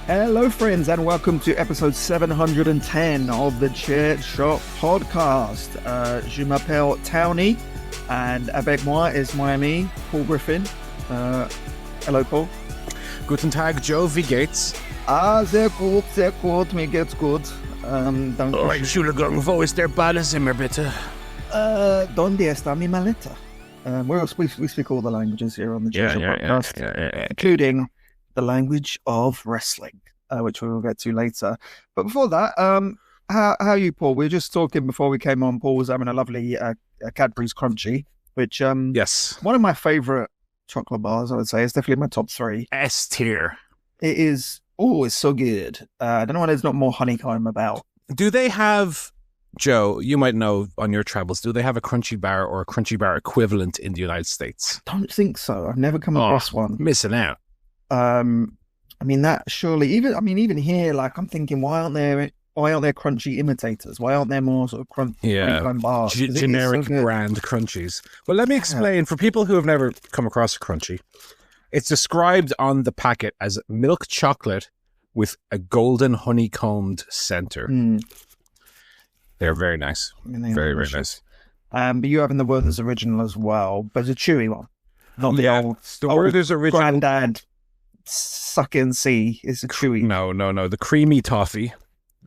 Hello, friends, and welcome to episode 710 of the ChairShot Podcast. Je m'appelle Townie, and avec moi is my ami, Paul Griffin. Hello, Paul. Guten Tag, Joe, wie geht's? Sehr gut, mir geht's gut. Danke. Oh, Entschuldigung, wo ist der Badezimmer, bitte? Donde está mi maleta? We speak all the languages here on the ChairShot Podcast, including the language of wrestling, which we will get to later. But before that, how are you, Paul? We were just talking before we came on. Paul was having a lovely Cadbury's Crunchy, which yes, one of my favourite chocolate bars, I would say. It's definitely my top 3. S tier. It is. Oh, it's so good. I don't know why there's not more honeycomb about. Do they have, Joe, you might know on your travels, do they have a Crunchy bar or a Crunchy bar equivalent in the United States? I don't think so. I've never come across one. Missing out. I mean, that surely, even here, like, I'm thinking, why aren't there crunchy imitators? Why aren't there more sort of crunchy bars? Generic brand crunchies. Well, let me explain for people who have never come across a crunchy. It's described on the packet as milk chocolate with a golden honeycombed center. They're very nice. Very, very nice. But you're having the Werther's original as well, but it's a chewy one. Not the old Werther's original. Granddad suck and see is a chewy. No. The creamy toffee,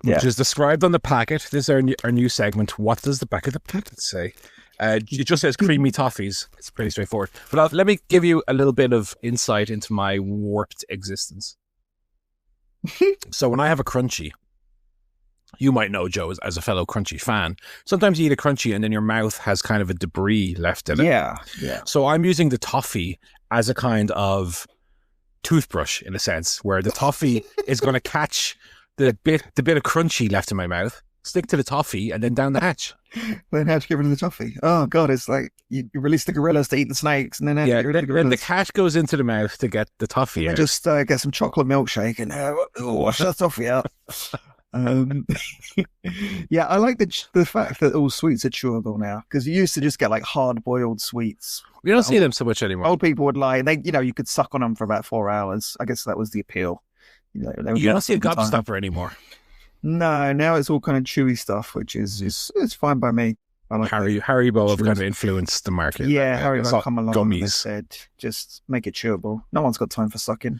which is described on the packet. This is our new segment. What does the back of the packet say? It just says creamy toffees. It's pretty straightforward. But let me give you a little bit of insight into my warped existence. So when I have a Crunchy, you might know, Joe, as a fellow Crunchy fan, sometimes you eat a Crunchy and then your mouth has kind of a debris left in it. Yeah. So I'm using the toffee as a kind of toothbrush, in a sense, where the toffee is going to catch the bit of Crunchy left in my mouth, stick to the toffee, and then down the hatch. Then how to get rid of the toffee? Oh God, it's like you release the gorillas to eat the snakes, and then get rid of the gorillas. Then the cat goes into the mouth to get the toffee out. Just get some chocolate milkshake and wash that toffee out. Yeah, I like the fact that all sweets are chewable now, because you used to just get like hard-boiled sweets. We don't see them so much anymore. Old people would lie. You could suck on them for about 4 hours. I guess that was the appeal. You don't see a gobstopper anymore. No, now it's all kind of chewy stuff, which is it's fine by me. I like Haribo have kind of influenced the market. Yeah, Haribo come along gummies. and they said, just make it chewable. No one's got time for sucking.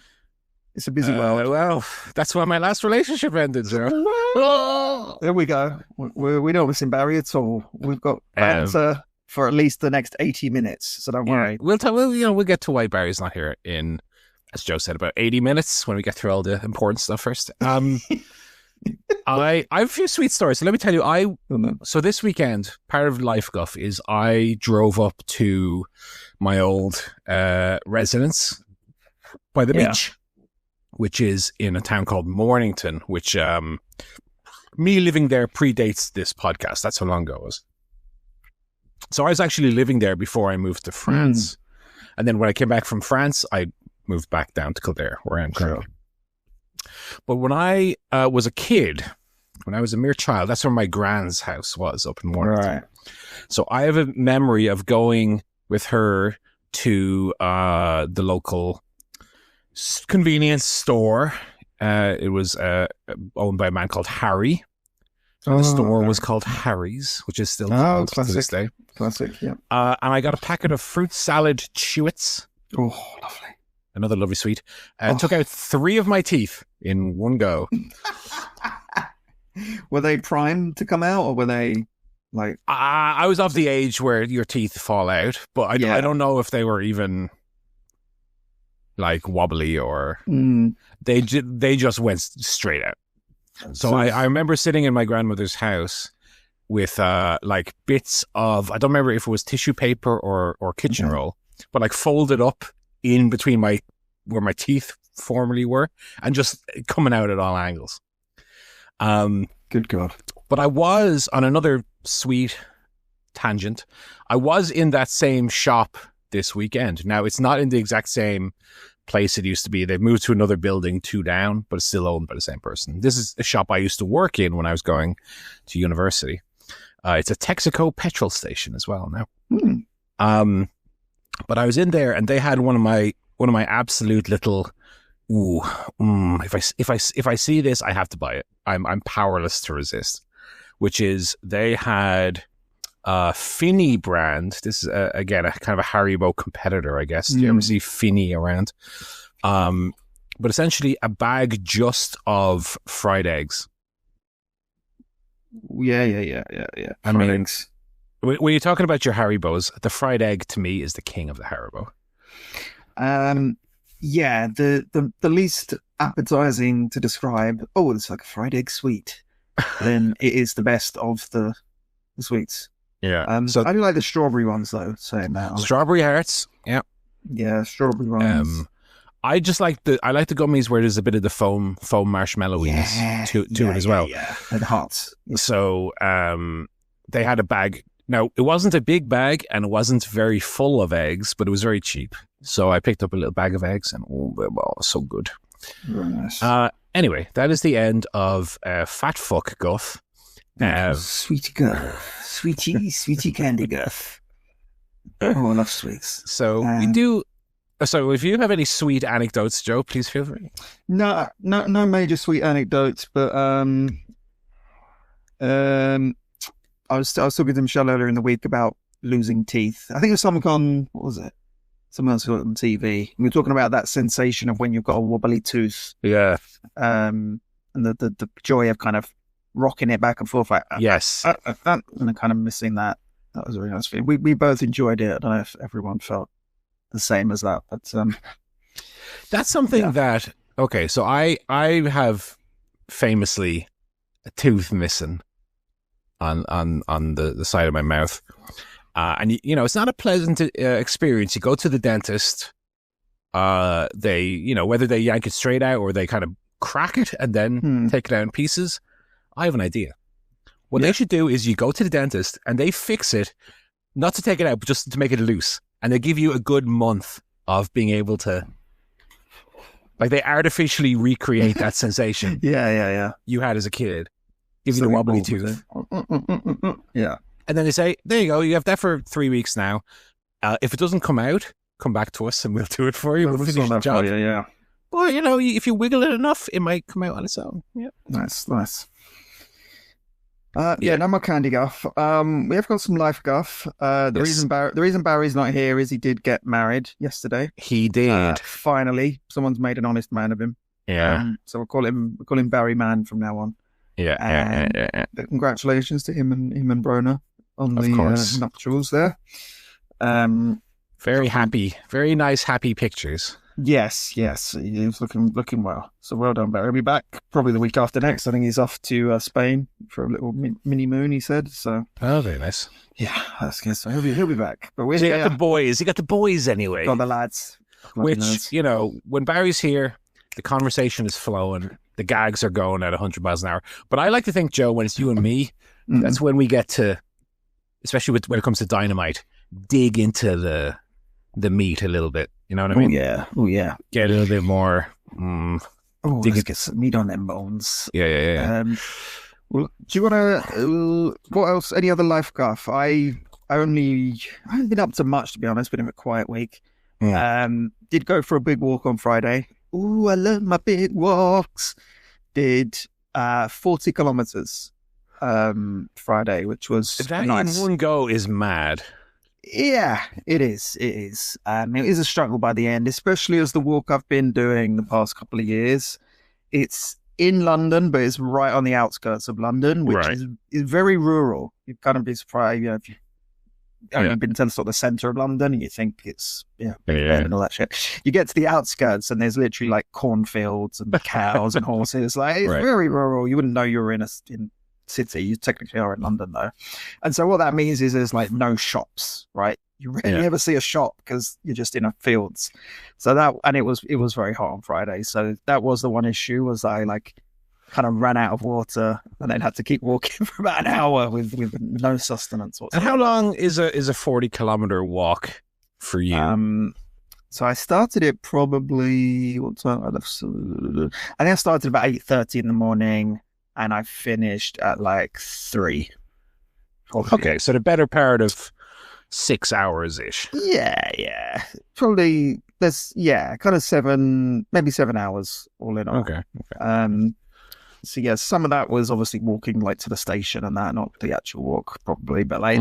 It's a busy world. Well, that's why my last relationship ended, sir. There we go. We don't miss Barry at all. We've got banter for at least the next 80 minutes, so don't worry. We'll get to why Barry's not here in, as Joe said, about 80 minutes when we get through all the important stuff first. I have a few sweet stories. So let me tell you, so this weekend, part of Life Guff is I drove up to my old residence by the beach, which is in a town called Mornington, which me living there predates this podcast. That's how long ago it was. So I was actually living there before I moved to France. And then when I came back from France, I moved back down to Kildare, where I am currently. But when I was a kid, when I was a mere child, that's where my grand's house was, up in Mornington. Right. So I have a memory of going with her to the local convenience store. It was owned by a man called Harry. The store was called Harry's, which is still called to this day. Classic, yeah. And I got a packet of fruit salad Chewits. Oh, lovely. Another lovely sweet. Took out 3 of my teeth in one go. Were they primed to come out, or were they like... I was of the age where your teeth fall out, but I don't know if they were even like wobbly or... They just went straight out. So I remember sitting in my grandmother's house with like bits of, I don't remember if it was tissue paper or kitchen roll, but like folded up in between where my teeth formerly were, and just coming out at all angles. Good God. But I was, on another sweet tangent, I was in that same shop this weekend. Now, it's not in the exact same place it used to be. They've moved to another building 2 down, but it's still owned by the same person. This is a shop I used to work in when I was going to university. It's a Texaco petrol station as well now. But I was in there, and they had one of my absolute little If I see this, I have to buy it. I'm powerless to resist. Which is they had Finny brand. This is again a kind of a Haribo competitor, I guess. Do you ever see Finny around? But essentially a bag just of fried eggs. Yeah. I mean, when you're talking about your Haribos, the fried egg to me is the king of the Haribo. Yeah, the least appetizing to describe. Oh, it's like a fried egg sweet. Then it is the best of the sweets. Yeah. So I do like the strawberry ones though. Saying that, strawberry hearts. Yeah, strawberry ones. I just like the gummies where there's a bit of the foam marshmallowiness to it as well. Yeah, and hearts. So they had a bag. Now, it wasn't a big bag and it wasn't very full of eggs, but it was very cheap. So I picked up a little bag of eggs and so good. Very nice. Anyway, that is the end of Fat Fuck Guff. Sweetie Guff. Sweetie candy Guff. Oh, I love sweets. So we do... So if you have any sweet anecdotes, Joe, please feel free. No major sweet anecdotes, but I was talking to Michelle earlier in the week about losing teeth. I think it was something on, what was it? Someone else on TV. We were talking about that sensation of when you've got a wobbly tooth. Yeah. And the joy of kind of rocking it back and forth. Like, yes. And I'm kind of missing that. That was a really nice feeling. We both enjoyed it. I don't know if everyone felt the same as that, but that's something that, okay, so I have famously a tooth missing on the side of my mouth. And you know, it's not a pleasant experience. You go to the dentist, they, you know, whether they yank it straight out or they kind of crack it and then take it out in pieces. I have an idea. What they should do is you go to the dentist and they fix it, not to take it out, but just to make it loose. And they give you a good month of being able to, like, they artificially recreate that sensation. Yeah. You had as a kid. Give you the wobbly tooth. Yeah. And then they say, there you go, you have that for 3 weeks now. If it doesn't come out, come back to us and we'll do it for you. We'll finish the job. Yeah. Well, you know, if you wiggle it enough, it might come out on its own. Yeah. Nice. No more candy guff. We have got some life guff. The reason Barry's not here is he did get married yesterday. He did. Finally, someone's made an honest man of him. Yeah. So we'll call him Barry Man from now on. Yeah. Congratulations to him and Brona on the nuptials there. Very happy, very nice, happy pictures. Yes, he was looking well. So well done, Barry. He'll be back probably the week after next. I think he's off to Spain for a little mini moon. He said so. Oh, very nice. Yeah, that's good. So he'll be back. But he got the boys. He got the boys anyway. Got the lads. Which, you know, when Barry's here, the conversation is flowing. The gags are going at 100 miles an hour. But I like to think, Joe, when it's you and me, that's when we get to, especially when it comes to Dynamite, dig into the meat a little bit. You know what I mean? Oh, yeah. Get a little bit more. Let's get some meat on them bones. Yeah. Well, do you want to? What else? Any other life guff? I haven't been up to much, to be honest. Been in a quiet week. Did go for a big walk on Friday. Ooh, I love my big walks. Did 40 kilometers Friday, which was that nice. In one go is mad. Yeah, it is. It is a struggle by the end, especially as the walk I've been doing the past couple of years. It's in London, but it's right on the outskirts of London, which is very rural. You'd kind of be surprised, you know, if you've only been to sort of the centre of London and you think it's and all that shit. You get to the outskirts and there's literally like cornfields and cows and horses. Like it's very rural. You wouldn't know you were in city. You technically are in London though, and so what that means is there's like no shops, right? You rarely ever see a shop because you're just in fields. So it was very hot on Friday, so that was the one issue, was I like kind of ran out of water and then had to keep walking for about an hour with no sustenance whatsoever. And how long is a 40-kilometer walk for you? So I started it probably, what time? I think I started about 8:30 in the morning. And I finished at like 3. Okay, so the better part of 6 hours-ish. Yeah. Probably there's kind of maybe 7 hours all in all. Okay. So yeah, some of that was obviously walking like to the station and that, not the actual walk probably, but like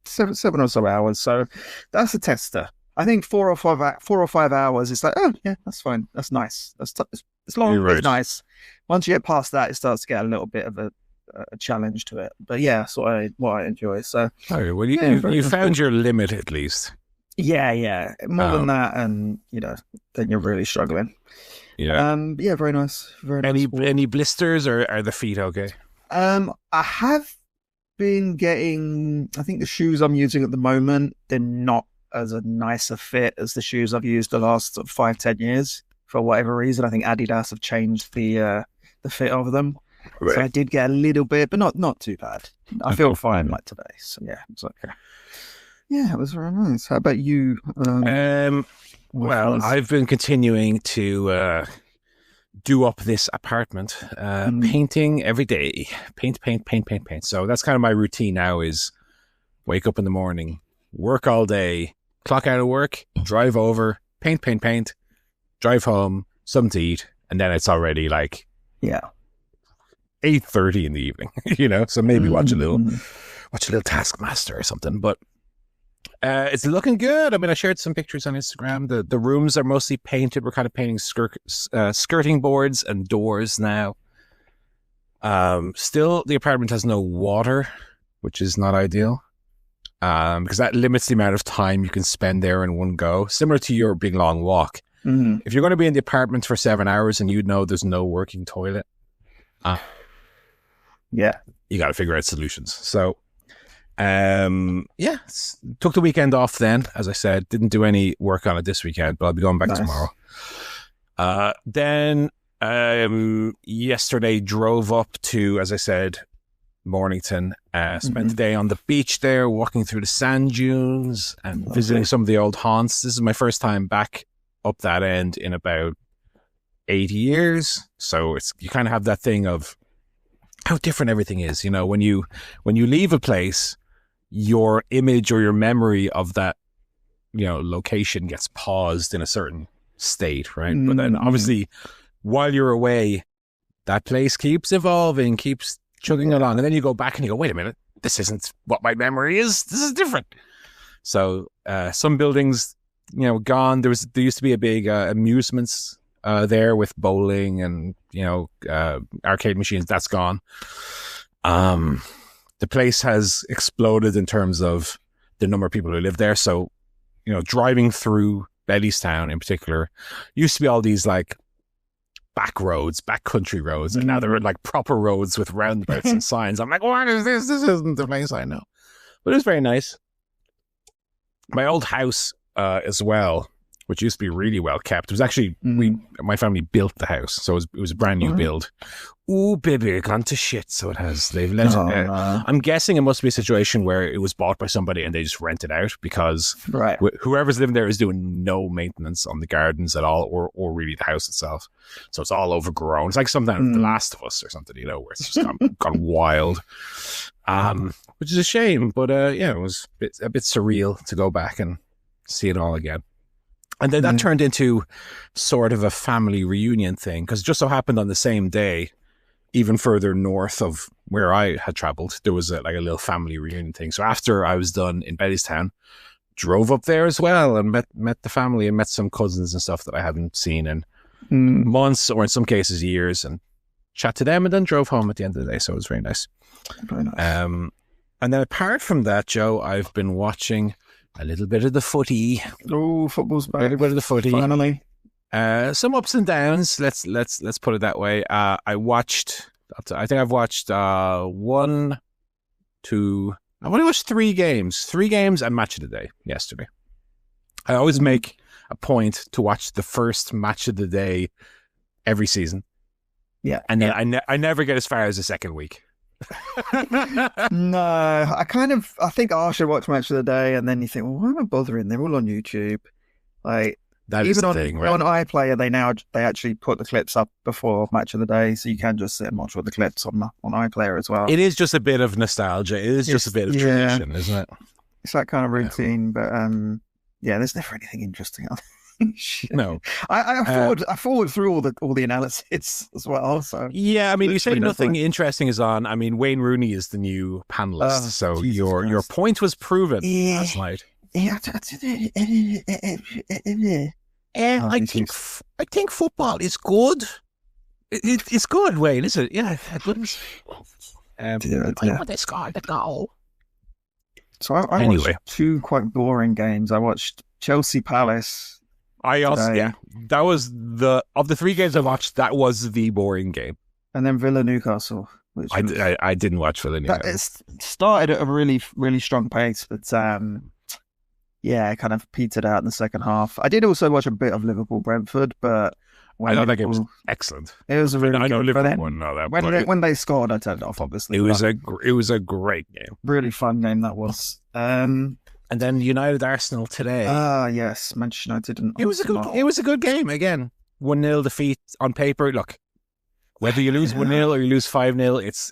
seven or so hours. So that's a tester. I think 4 or 5 hours. It's like, oh yeah, that's fine. That's nice. That's as long as it's nice. Once you get past that, it starts to get a little bit of a challenge to it. But yeah, that's what I enjoy. So well, you found your limit at least. Yeah. More than that, and then you're really struggling. Yeah. Very nice. Very nice. Any blisters, or are the feet okay? I have been getting. I think the shoes I'm using at the moment, they're not as a nicer fit as the shoes I've used the last 5-10 years. For whatever reason, I think Adidas have changed the fit of them. Right. So I did get a little bit, but not too bad. I feel fine like today. So yeah, it's okay. Yeah, it was very nice. How about you? Well, I've been continuing to do up this apartment, painting every day. Paint. So that's kind of my routine now, is wake up in the morning, work all day, clock out of work, drive over, paint, drive home, something to eat, and then it's already like 8:30 in the evening, so maybe watch a little Taskmaster or something, but it's looking good. I mean, I shared some pictures on Instagram. The rooms are mostly painted. We're kind of painting skirting boards and doors now. Still, the apartment has no water, which is not ideal, because that limits the amount of time you can spend there in one go, similar to your big long walk. Mm-hmm. If you're going to be in the apartment for 7 hours and there's no working toilet, you got to figure out solutions. So took the weekend off then, as I said. Didn't do any work on it this weekend, but I'll be going back tomorrow. Then yesterday drove up to, as I said, Mornington. Spent the day on the beach there, walking through the sand dunes and visiting some of the old haunts. This is my first time back up that end in about 80 years. So you kind of have that thing of how different everything is. When you leave a place, your image or your memory of that, location gets paused in a certain state, right? But then obviously while you're away, that place keeps evolving, keeps chugging along. And then you go back and you go, wait a minute, this isn't what my memory is. This is different. So some buildings, gone. There used to be a big amusements there with bowling and, arcade machines. That's gone. The place has exploded in terms of the number of people who live there. So, driving through Bellystown in particular, used to be all these like back country roads, and now they're like proper roads with roundabouts and signs. I'm like, what is this? This isn't the place I know. But it was very nice. My old house as well, which used to be really well kept. It was actually, my family built the house, so it was a brand new build. Ooh, baby, gone to shit. So it has. They've let it. I'm guessing it must be a situation where it was bought by somebody and they just rent it out, because whoever's living there is doing no maintenance on the gardens at all, or really the house itself. So it's all overgrown. It's like something out of The Last of Us or something, where it's just gone wild. Which is a shame, but it was a bit surreal to go back and see it all again. And then that turned into sort of a family reunion thing, because it just so happened on the same day, even further north of where I had traveled, there was a little family reunion thing. So after I was done in Bettystown, drove up there as well and met the family and met some cousins and stuff that I hadn't seen in months, or in some cases years, and chat to them, and then drove home at the end of the day. So it was very nice. Very nice. And then apart from that, Joe, I've been watching a little bit of the footy. Oh, football's back. A little bit of the footy. Finally. Some ups and downs. Let's put it that way. I think I've watched I only watched 3 games and match of the day yesterday. I always make a point to watch the first match of the day every season. Yeah. And then I never get as far as the second week. No, I think I should watch match of the day, and then you think, well, why am I bothering? They're all on YouTube. Like, that even is the thing, right? On iPlayer, they actually put the clips up before match of the day, so you can just sit and watch all the clips on iPlayer as well. It is just a bit of nostalgia. It is just a bit of tradition, isn't it? It's that kind of routine, but there's never anything interesting. No. I forward through all the analysis as well. So yeah, I mean, you say nothing interesting is on. I mean, Wayne Rooney is the new panelist, so your point was proven last night. Yeah, I think football is good. It's good, Wayne, is it? Yeah, goodness. When they scored the goal. So I watched two quite boring games. I watched Chelsea Palace. That was of the three games I watched, that was the boring game. And then Villa Newcastle. Which I didn't watch Villa Newcastle. It started at a really, really strong pace, but it kind of petered out in the second half. I did also watch a bit of Liverpool Brentford, but I thought that game was excellent. It was a really I know good, Liverpool won all that. When they scored, I turned it off, obviously. It was a great game. Really fun game that was. And then United Arsenal today. Yes, Manchester United and it was a good game again. 1-0 defeat on paper. Look, whether you lose 1-0 or you lose 5-0, it's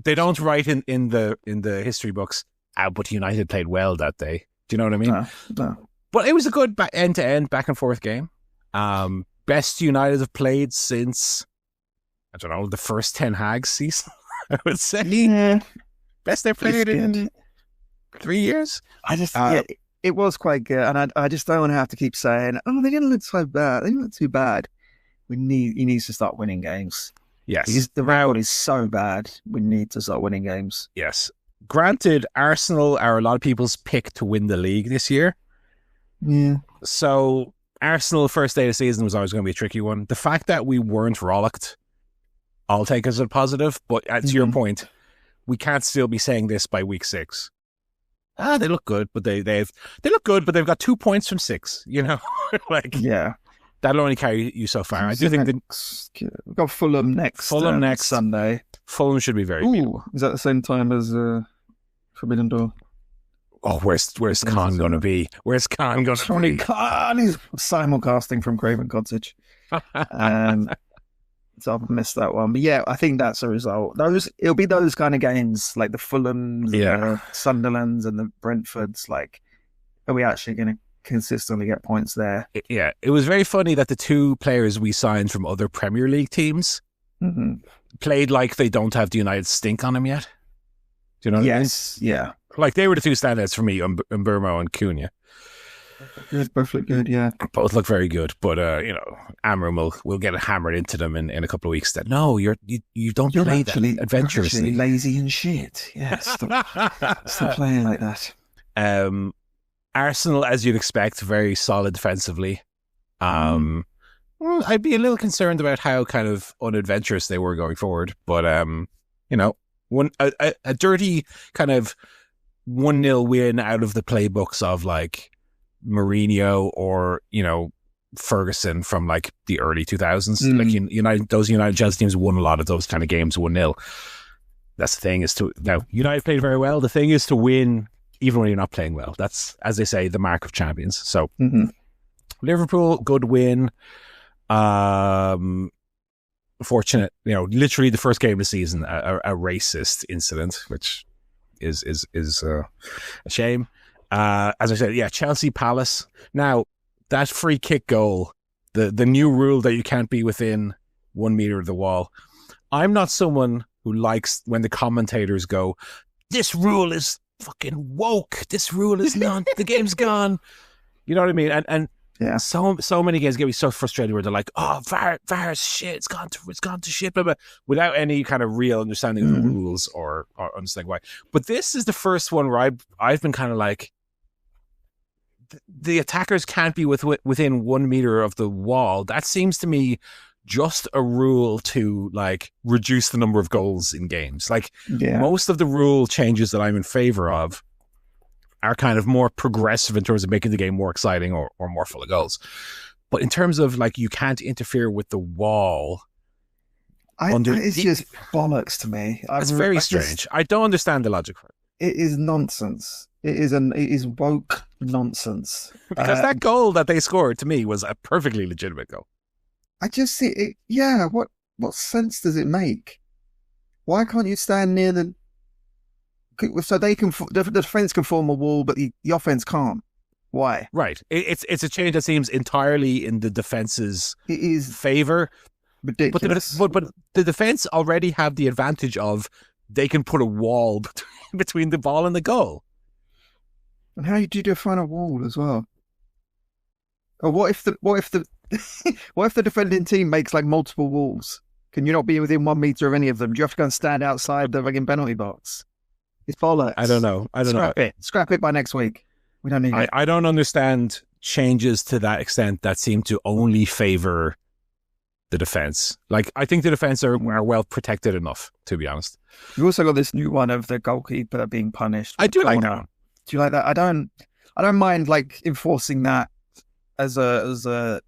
they don't write in the history books. But United played well that day. Do you know what I mean? No. But it was a good end-to-end, back and forth game. Best United have played since, I don't know, the first 10 Hags season, I would say. Yeah. Best they've played in 3 years. It was quite good. And I just don't want to have to keep saying, they didn't look so bad. They didn't look too bad. He needs to start winning games. Yes. The round is so bad. We need to start winning games. Yes. Granted, Arsenal are a lot of people's pick to win the league this year. Yeah. So Arsenal, first day of the season, was always going to be a tricky one. The fact that we weren't rollicked, I'll take as a positive. But to your point, we can't still be saying this by week 6. They look good, but they look good, but they've got 2 points from 6. That'll only carry you so far. I do think we've got Fulham next Sunday. Fulham should be very good. Is that the same time as Forbidden Door? Oh, where's Khan going to be? Where's Khan going to be? Khan is simulcasting from Craven Cottage. So I've missed that one. But yeah, I think that's a result. It'll be those kind of games, like the Fulhams, the Sunderlands and the Brentfords. Like, are we actually going to consistently get points there? Yeah, it was very funny that the 2 players we signed from other Premier League teams played like they don't have the United stink on them yet. Do you know what I mean? Yes, yeah. Like, they were the 2 standouts for me, Mburmo and Cunha. Both look good, yeah. Both look very good, but Amram will get it hammered into them in a couple of weeks. That you don't play that adventurously. You're lazy and shit. Yeah, stop playing like that. Arsenal, as you'd expect, very solid defensively. I'd be a little concerned about how kind of unadventurous they were going forward, but a dirty kind of 1-0 win out of the playbooks of like Mourinho or Ferguson from like the early 2000s. Like those United Chelsea teams won a lot of those kind of games 1-0. That's the thing, United played very well. The thing is to win even when you're not playing well. That's, as they say, the mark of champions. So Liverpool, good win. Fortunate, literally the first game of the season, a racist incident, which is a shame. As I said, Chelsea Palace. Now, that free kick goal, the new rule that you can't be within 1 meter of the wall. I'm not someone who likes when the commentators go, this rule is fucking woke. This rule is not, the game's gone. You know what I mean? And so many games get me so frustrated where they're like, oh, VAR's shit, it's gone to shit, blah, blah, without any kind of real understanding of the rules or understanding why. But this is the first one where I've been kind of like, the attackers can't be within 1 meter of the wall. That seems to me just a rule to like reduce the number of goals in games. Like most of the rule changes that I'm in favor of are kind of more progressive in terms of making the game more exciting or more full of goals. But in terms of like, you can't interfere with the wall. It's just bollocks to me. It's very strange. I don't understand the logic for it. It is nonsense. It is woke nonsense. Because that goal that they scored to me was a perfectly legitimate goal. I just see it. Yeah. What sense does it make? Why can't you stand near the, so they can, the defense can form a wall, but the offense can't? Why? Right. It's a change that seems entirely in the defense's favor. Ridiculous. But the defense already have the advantage of they can put a wall between the ball and the goal. And how do you define a wall as well? Or what if the what if the defending team makes like multiple walls? Can you not be within 1 meter of any of them? Do you have to go and stand outside the fucking penalty box? It's bollocks. I don't know. Scrap it by next week. We don't need it. I don't understand changes to that extent that seem to only favor the defense. Like, I think the defense are well protected enough, to be honest. You also got this new one of the goalkeeper being punished. I do like that one. Do you like that? I don't mind like enforcing that as a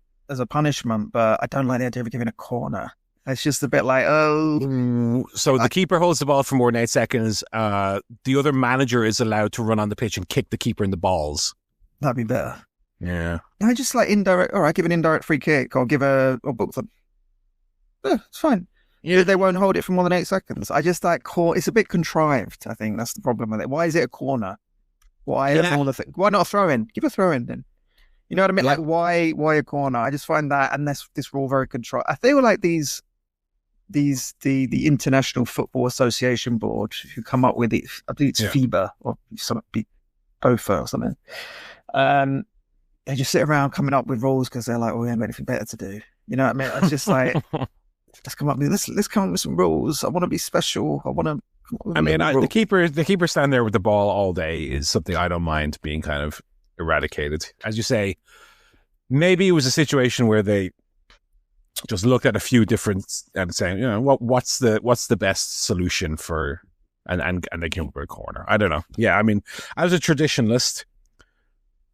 punishment, but I don't like the idea of giving a corner. It's just a bit like, So the keeper holds the ball for more than 8 seconds. The other manager is allowed to run on the pitch and kick the keeper in the balls. That'd be better. Yeah. I just like indirect. All right, give an indirect free kick or give a book them. Yeah, it's fine. Yeah, they won't hold it for more than 8 seconds. I just like it's a bit contrived. I think that's the problem with it. Why is it a corner? Why Why not a throw in? Give a throw in then. You know what I mean? Like why a corner? I just find that, and this rule very contrived. I feel like the International Football Association Board who come up with it. I think it's FIBA or something, BOFA or something. They just sit around coming up with rules because they're like, we haven't got anything better to do. You know what I mean? It's just like, let's come up with some rules. I want to be special. The keeper stand there with the ball all day is something I don't mind being kind of eradicated. As you say, maybe it was a situation where they just looked at a few different and saying, you know, what's the best solution for, and they came up with a corner. I don't know. Yeah, I mean, as a traditionalist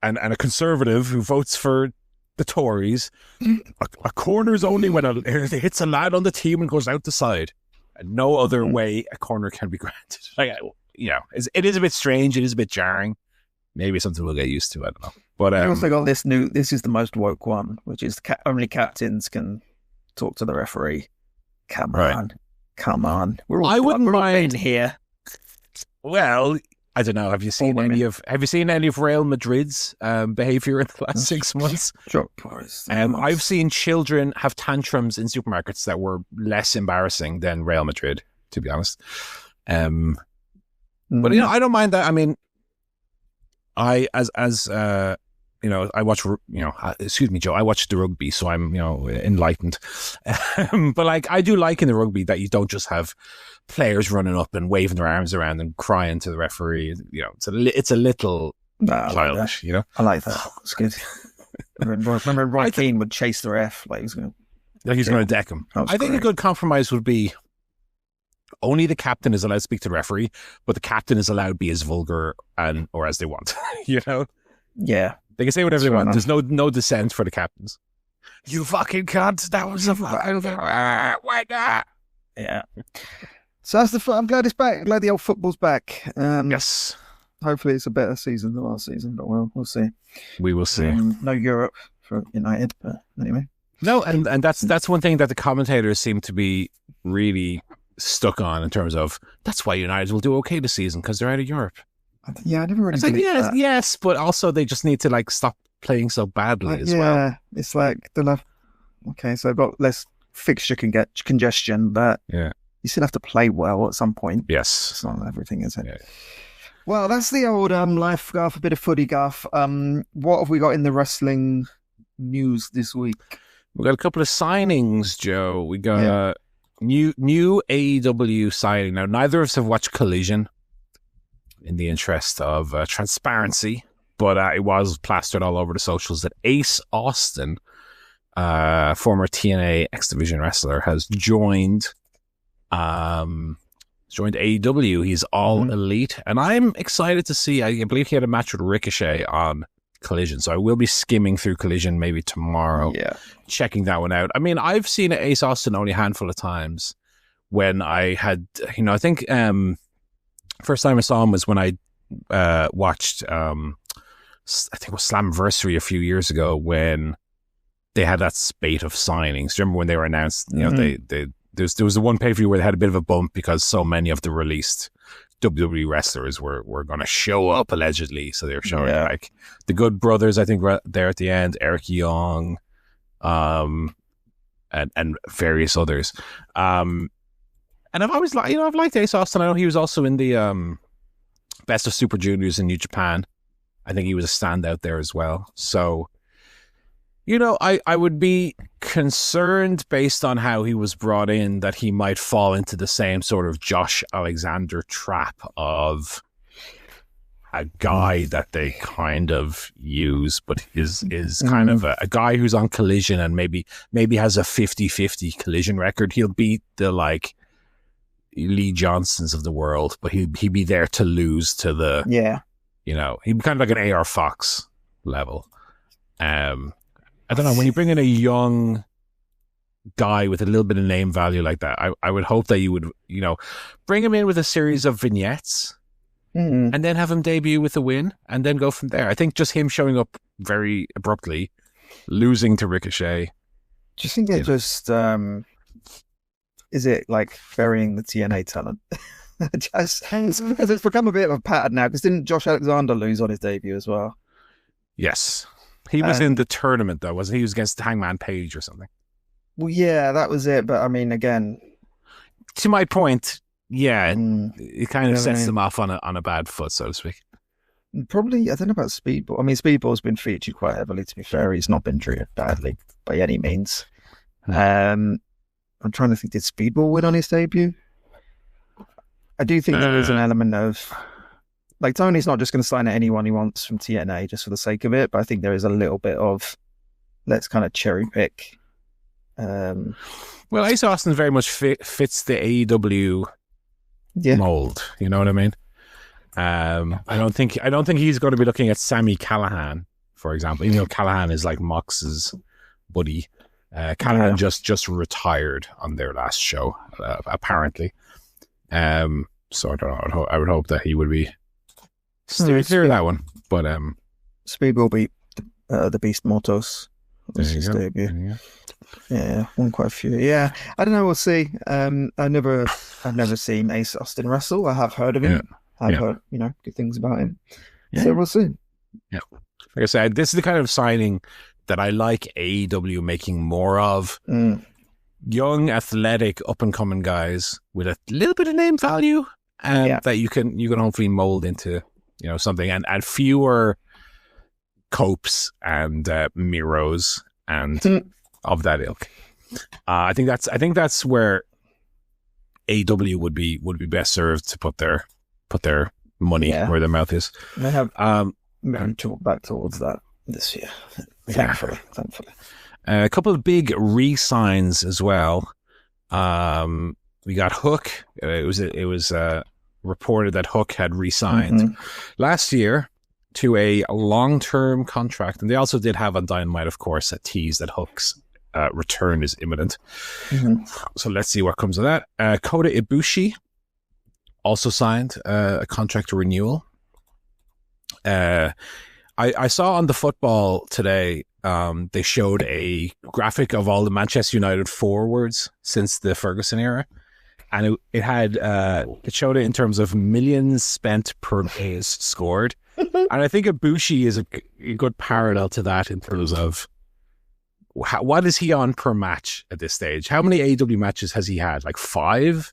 and a conservative who votes for the Tories, a corner is only when it hits a lad on the team and goes out the side, and no other way a corner can be granted. Like, you know, it is a bit strange. It is a bit jarring. Maybe something we'll get used to. I don't know. But I also got this is the most woke one, which is only captains can talk to the referee. Come on. I wouldn't mind here. Well, I don't know. Have you seen any of Real Madrid's behavior in the last 6 months? Sure. I've seen children have tantrums in supermarkets that were less embarrassing than Real Madrid, to be honest. But you know, I don't mind that. I mean, I watch, excuse me, Joe, I watch the rugby, so I'm, enlightened. But like, I do like in the rugby that you don't just have players running up and waving their arms around and crying to the referee. You know, it's a little childish, you know? I like that. It's good. Remember Roy Keane would chase the ref like he's going to deck him. I think a good compromise would be only the captain is allowed to speak to the referee, but the captain is allowed to be as vulgar or as they want, you know? Yeah. They can say whatever they want. There's no dissent for the captains. You fucking cunt. That was why not? Yeah. So that's the fun. I'm glad it's back. I'm glad the old football's back. Yes. Hopefully it's a better season than last season, but we'll see. We will see. No Europe for United, but anyway. No, and that's one thing that the commentators seem to be really stuck on in terms of that's why United will do okay this season because they're out of Europe. Yeah, I never really believed that. Yes, but also they just need to like stop playing so badly as well. Yeah, it's like they'll have so they've got less fixture congestion, but you still have to play well at some point. Yes, it's not everything, is it? Yeah. Well, that's the old life guff, a bit of footy guff. What have we got in the wrestling news this week? We got a couple of signings, Joe. We got new AEW signing. Now, neither of us have watched Collision in the interest of transparency, but it was plastered all over the socials that Ace Austin, former TNA X Division wrestler, has joined AEW. He's all elite, and I'm excited to see. I believe he had a match with Ricochet on Collision, so I will be skimming through Collision maybe tomorrow, checking that one out. I mean, I've seen Ace Austin only a handful of times. When I had, I think first time I saw him was when I watched, I think it was Slamversary a few years ago when they had that spate of signings. Do you remember when they were announced? You know, there was the one pay-per-view where they had a bit of a bump because so many of the released WWE wrestlers were going to show up allegedly. So they're showing like the Good Brothers, I think, there at the end, Eric Young, and various others. And I've always I've liked Ace Austin. I know he was also in the Best of Super Juniors in New Japan. I think he was a standout there as well. So, I would be concerned based on how he was brought in that he might fall into the same sort of Josh Alexander trap of a guy that they kind of use, but is kind of a guy who's on Collision and maybe has a 50-50 Collision record. He'll beat the Lee Johnsons of the world, but he'd be there to lose to the he'd be kind of like an AR Fox level. I don't know, when you bring in a young guy with a little bit of name value like that, I would hope that you would bring him in with a series of vignettes and then have him debut with a win and then go from there. I think just him showing up very abruptly, losing to Ricochet. Do you think it just is it like burying the TNA talent? It's become a bit of a pattern now, because didn't Josh Alexander lose on his debut as well? Yes. He was in the tournament, though, wasn't he? He was against Hangman Page or something. Well, yeah, that was it. But, I mean, again... To my point, it kind of sets them off on a bad foot, so to speak. Probably, I don't know about Speedball. I mean, Speedball's been featured quite heavily, to be fair. He's not been treated badly by any means. I'm trying to think, did Speedball win on his debut? I do think there is an element of... Like, Tony's not just going to sign anyone he wants from TNA just for the sake of it, but I think there is a little bit of, let's kind of cherry pick. Well, Ace Austin very much fits the AEW mold. You know what I mean? I don't think he's going to be looking at Sami Callihan, for example. Even though Callihan is like Mox's buddy. Callihan just retired on their last show, apparently. So I don't know. I would hope that he would be clear that one. But Speed will beat the Beast Mortos. This is debut. Yeah, won quite a few. Yeah, I don't know. We'll see. I've never seen Ace Austin wrestle. I have heard of him. I've heard good things about him. Yeah. So we'll see. Yeah, like I said, this is the kind of signing that I like AEW making more of. Young, athletic, up and coming guys with a little bit of name value, that you can hopefully mold into something, and add fewer Copes and Miros and of that ilk. I think that's where AEW would be best served to put their money where their mouth is. They have talk back towards that this year, thankfully. A couple of big re-signs as well. We got Hook. It was reported that Hook had re-signed last year to a long-term contract, and they also did have on Dynamite, of course, a tease that Hook's return is imminent. So let's see what comes of that. Kota Ibushi also signed a contract renewal. I saw on the football today, they showed a graphic of all the Manchester United forwards since the Ferguson era, and it showed it in terms of millions spent per days scored. And I think Ibushi is a good parallel to that in terms of what is he on per match at this stage? How many AEW matches has he had? Like 5?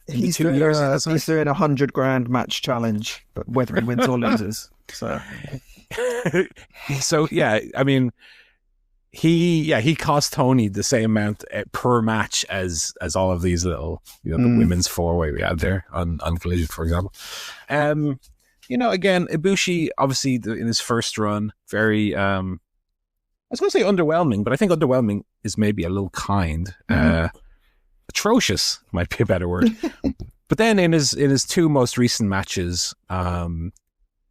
He's doing a $100,000 match challenge, but whether he wins or loses. So yeah, I mean, he cost Tony the same amount per match as all of these little the women's 4-way we had there on Collision, for example. Again, Ibushi obviously in his first run, very I was going to say underwhelming, but I think underwhelming is maybe a little kind. Atrocious might be a better word. But then in his 2 most recent matches,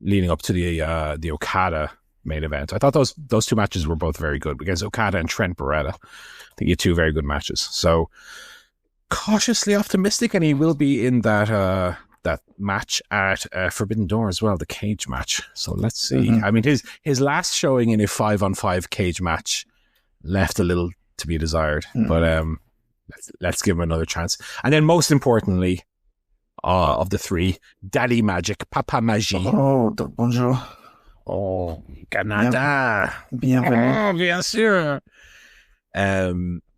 leading up to the Okada main event, I thought those 2 matches were both very good against Okada and Trent Beretta. I think he had 2 very good matches. So cautiously optimistic, and he will be in that match at Forbidden Door as well, the cage match. So let's see. I mean, his last showing in a 5-on-5 cage match left a little to be desired, but let's give him another chance. And then most importantly, of the three. Daddy Magic, Papa Magie. Oh, bonjour. Oh, Canada. Bienvenue. Oh, bien sûr.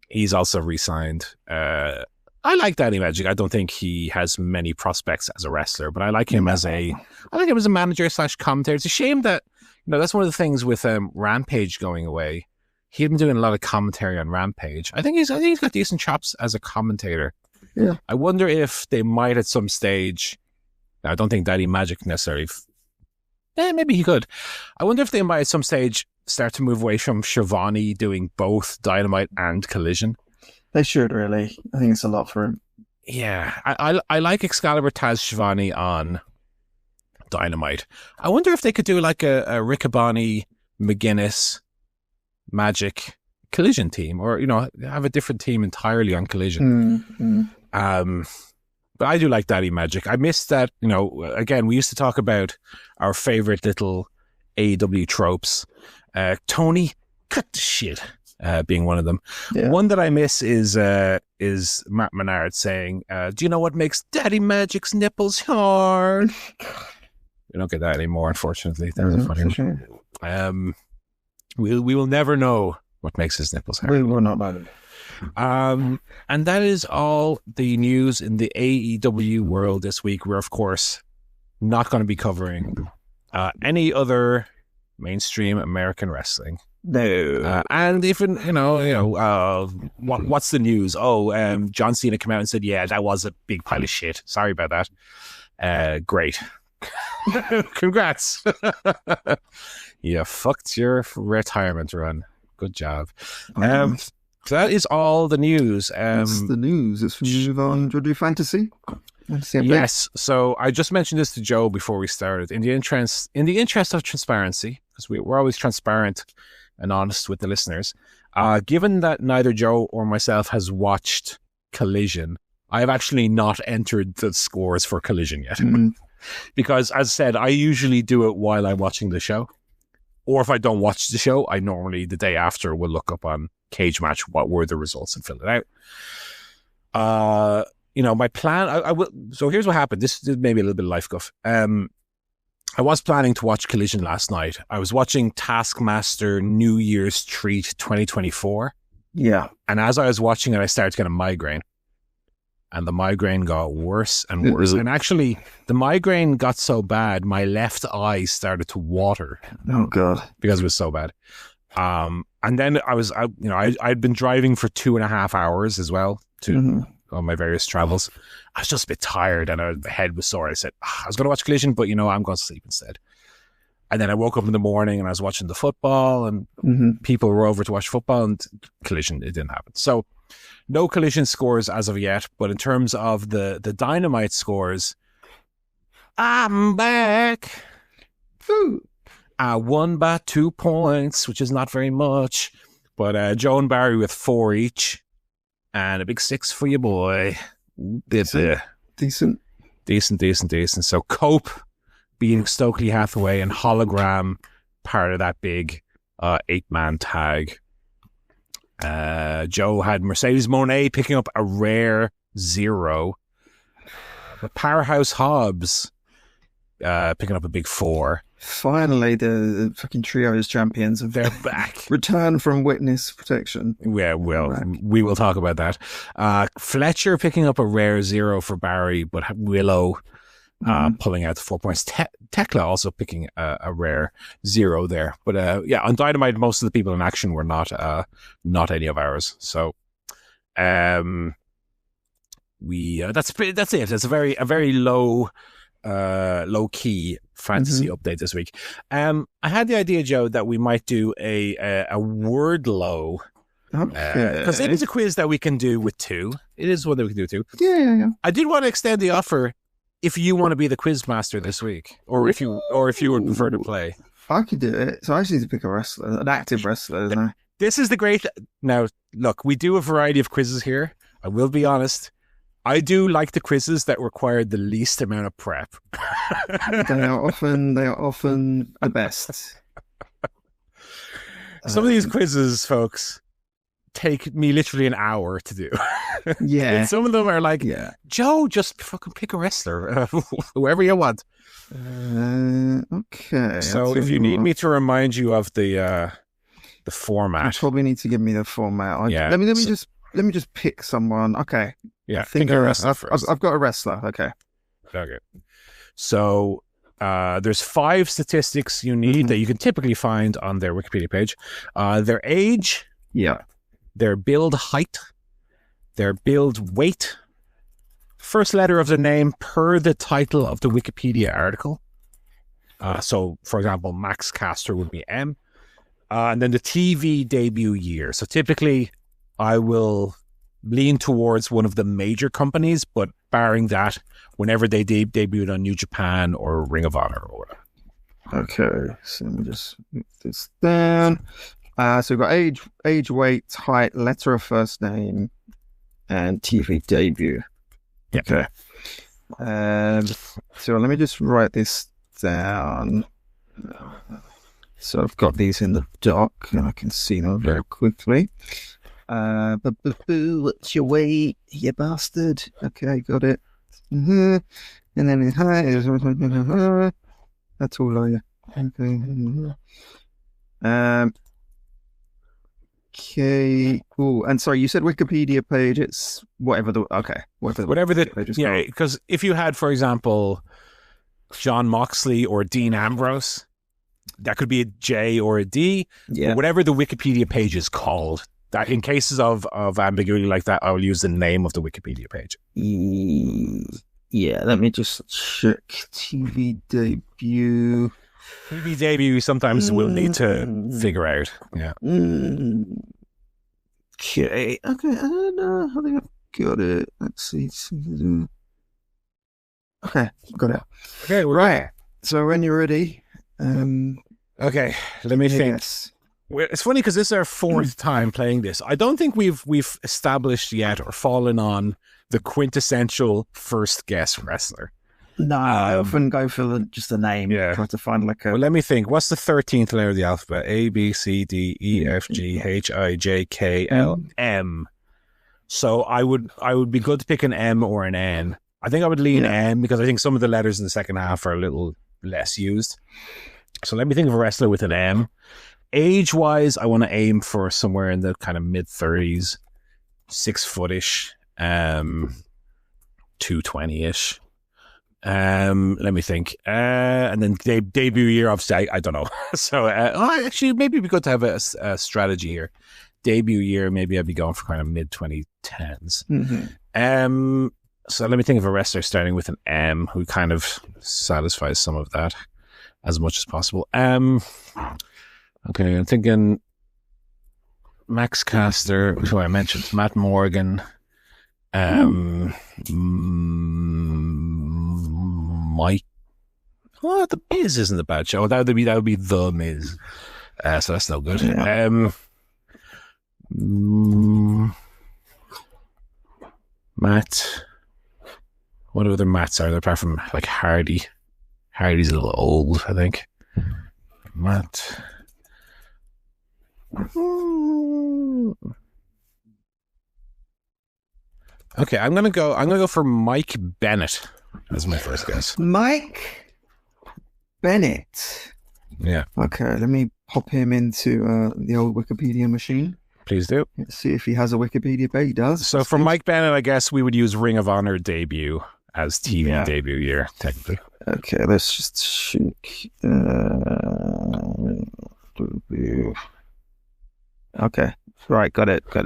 He's also re-signed. I like Daddy Magic. I don't think he has many prospects as a wrestler, but I like him as a manager / commentator. It's a shame that, that's one of the things with Rampage going away. He'd been doing a lot of commentary on Rampage. I think he's got decent chops as a commentator. Yeah. I wonder if they might at some stage. Now, I don't think Daddy Magic necessarily. Maybe he could. I wonder if they might at some stage start to move away from Shivani doing both Dynamite and Collision. They should, really. I think it's a lot for him. Yeah. I like Excalibur, Taz, Shivani on Dynamite. I wonder if they could do like a Riccaboni, McGuinness, Magic Collision team, or have a different team entirely on Collision. But I do like Daddy Magic. I miss that. Again, we used to talk about our favorite little AEW tropes. Tony, cut the shit, being one of them. Yeah. One that I miss is Matt Menard saying, "Do you know what makes Daddy Magic's nipples hard?" We don't get that anymore, unfortunately. That was a funny one. We will never know what makes his nipples hard. We will not know them. And that is all the news in the AEW world this week. We're, of course, not going to be covering any other mainstream American wrestling. No. And even, what's the news? Oh, John Cena came out and said, yeah, that was a big pile of shit. Sorry about that. Great. Congrats. You fucked your retirement run. Good job. So that is all the news. That's the news. It's from move on. Do you do fantasy? Yes. So I just mentioned this to Joe before we started. In the interest of transparency, because we're always transparent and honest with the listeners, given that neither Joe or myself has watched Collision, I have actually not entered the scores for Collision yet. Mm-hmm. Because, as I said, I usually do it while I'm watching the show. Or if I don't watch the show, I normally, the day after, will look up on Cage Match what were the results and fill it out. My plan, I will. So here's what happened. This is maybe a little bit of life guff. I was planning to watch Collision last night. I was watching Taskmaster New Year's Treat 2024. Yeah. And as I was watching it, I started to get a migraine. And the migraine got worse and worse. And actually, the migraine got so bad, my left eye started to water. Oh, God. Because it was so bad. And then I'd been driving for 2.5 hours as well on my various travels. I was just a bit tired and my head was sore. I said, I was going to watch Collision, but I'm going to sleep instead. And then I woke up in the morning and I was watching the football and people were over to watch football and Collision, it didn't happen. So no Collision scores as of yet, but in terms of the Dynamite scores, I'm back. Ooh. I won by 2 points, which is not very much, but Joe and Barry with 4 each, and a big 6 for your boy. Decent. So Cope beating Stokely Hathaway and Hologram, part of that big 8-man tag. Joe had Mercedes Moné picking up a rare 0. The Powerhouse Hobbs picking up a big 4. Finally, the fucking trios champions. They're back. Return from witness protection. Yeah, well, we will talk about that. Fletcher picking up a rare 0 for Barry, but Willow pulling out the 4 points. Tekla also picking a rare 0 there. But on Dynamite, most of the people in action were not any of ours. So that's it. It's a very low key fantasy update this week. I had the idea, Joe, that we might do a Wordl-ow. Because it is a quiz that we can do with 2. It is one that we can do with 2. Yeah. I did want to extend the offer if you want to be the quiz master this week, or if you would prefer to play. I could do it. So I just need to pick a wrestler, an active wrestler, isn't I? This is the great. Now, look, we do a variety of quizzes here. I will be honest. I do like the quizzes that require the least amount of prep. They are often the best. Some of these quizzes, folks, take me literally an hour to do. Yeah. And some of them are like, Joe, just fucking pick a wrestler, whoever you want. Okay. So if you need me to remind you of the format, you probably need to give me the format. Let me just pick someone. Okay. Yeah. Think a wrestler first. I've got a wrestler. Okay. So there's 5 statistics you need that you can typically find on their Wikipedia page. Their age. Yeah. Their build height. Their build weight. First letter of the name per the title of the Wikipedia article. So, for example, Max Caster would be M. And then the TV debut year. So typically, I will lean towards one of the major companies, but barring that, whenever they debuted on New Japan or Ring of Honor or whatever. Okay, so let me just move this down. So we've got age, weight, height, letter of first name, and TV debut. Yeah. Okay. So let me just write this down. So I've got these in the doc, and I can see them very quickly. What's your weight, you bastard? Okay, got it. And then in height is that's all I. Okay. Okay. Oh, and sorry, you said Wikipedia page. It's whatever the page is called. Because if you had, for example, John Moxley or Dean Ambrose, that could be a J or a D. Yeah. Whatever the Wikipedia page is called. That in cases of ambiguity like that, I will use the name of the Wikipedia page. Yeah, let me just check TV debut. TV debut sometimes we'll need to figure out. Yeah. Okay. I don't know. I think I've got it. Let's see. Okay, got it. Okay, right. So when you're ready. Okay, let me think. It's funny because this is our 4th time playing this. I don't think we've established yet or fallen on the quintessential first guess wrestler. No, I often go for just the name. Yeah. Try to find like a... Well, let me think. What's the 13th letter of the alphabet? A, B, C, D, E, F, G, H, I, J, K, L, M. So I would be good to pick an M or an N. I think I would lean M because I think some of the letters in the second half are a little less used. So let me think of a wrestler with an M. Age-wise, I want to aim for somewhere in the kind of mid-30s, 6-foot-ish, 220-ish. Let me think. And then debut year, obviously, I don't know. So actually, maybe it'd be good to have a strategy here. Debut year, maybe I'd be going for kind of mid-2010s. Mm-hmm. So let me think of a wrestler starting with an M who kind of satisfies some of that as much as possible. Okay, I'm thinking Max Caster, who I mentioned, Matt Morgan, Mike. Oh, the Miz isn't a bad show. That would be the Miz. So that's no good. Yeah. Matt. What other Matts are there apart from like Hardy? Hardy's a little old, I think. Matt. Okay, I'm gonna go for Mike Bennett as my first guess. Mike Bennett. Yeah. Okay, let me pop him into the old Wikipedia machine. Please do. Let's see if he has a Wikipedia page. He does. So for Mike Bennett, I guess we would use Ring of Honor debut as TV debut year, technically. Okay, let's just check. Okay, right, got it. Okay,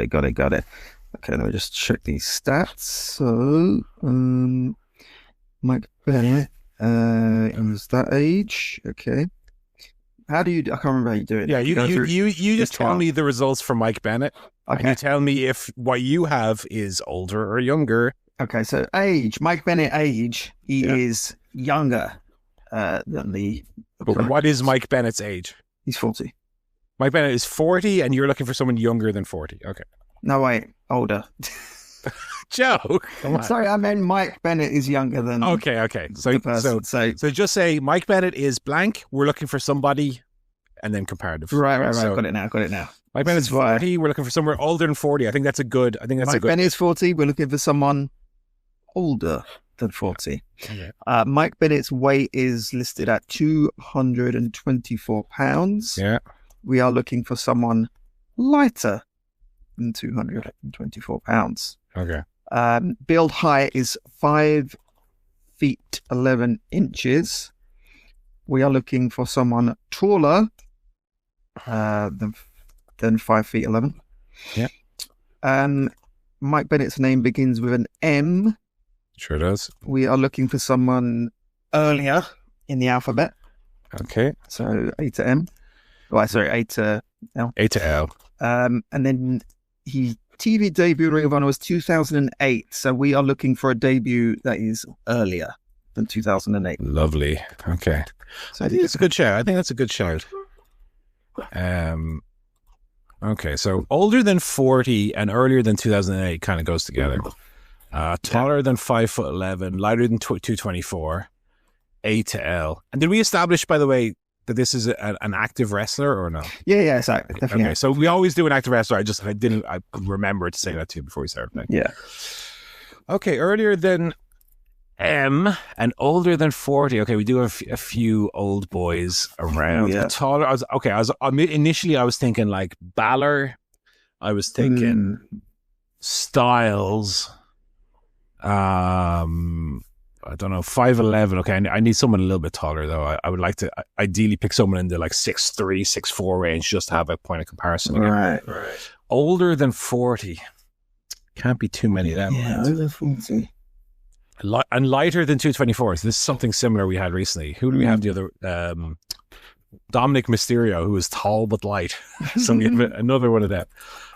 let me just check these stats. So, Mike Bennett is that age. Okay. How do you? I can't remember how you do it. Yeah, you just tell me the results for Mike Bennett. Okay. And you tell me if what you have is older or younger. Okay, so age, Mike Bennett age, he is younger than the... But what is Mike Bennett's age? He's 40. Mike Bennett is 40 and you're looking for someone younger than 40. Okay. No, wait, older. Joe, come on. Sorry, I meant Mike Bennett is younger than... Okay. So just say Mike Bennett is blank. We're looking for somebody and then comparative. Right. Got it now. Mike Bennett's 40. We're looking for somewhere older than 40. I think that's a good. Mike Bennett's 40. We're looking for someone older than 40. Okay. Mike Bennett's weight is listed at 224 pounds. Yeah. We are looking for someone lighter than 224 pounds. Okay. Build height is 5 feet 11 inches. We are looking for someone taller than 5 feet 11. Yeah. Mike Bennett's name begins with an M. Sure does. We are looking for someone earlier in the alphabet. Okay. So A to M. Oh, sorry, A to L. A to L. And then he TV debut in Ring of Honor was 2008. So we are looking for a debut that is earlier than 2008. Lovely. Okay. So I think it's a good shout. Okay, so older than 40 and earlier than 2008 kind of goes together. Taller than 5'11", lighter than 224, A to L. And did we establish, by the way, that this is an active wrestler or no? Yeah, exactly. Definitely. Okay, so we always do an active wrestler. I remember to say that to you before we started. Yeah. Okay, earlier than M and older than 40. Okay, we do have a few old boys around. Yeah. Taller. Initially I was thinking like Balor. I was thinking Styles. I don't know, 5'11". Okay, I need someone a little bit taller though. I would like to ideally pick someone in the like 6'3", 6'4" range just to have a point of comparison again. Right. Older than 40. Can't be too many of them. Yeah, older than 40. And lighter than 224. So this is something similar we had recently. Who do we have the other? Dominic Mysterio, who is tall but light. So we have another one of them.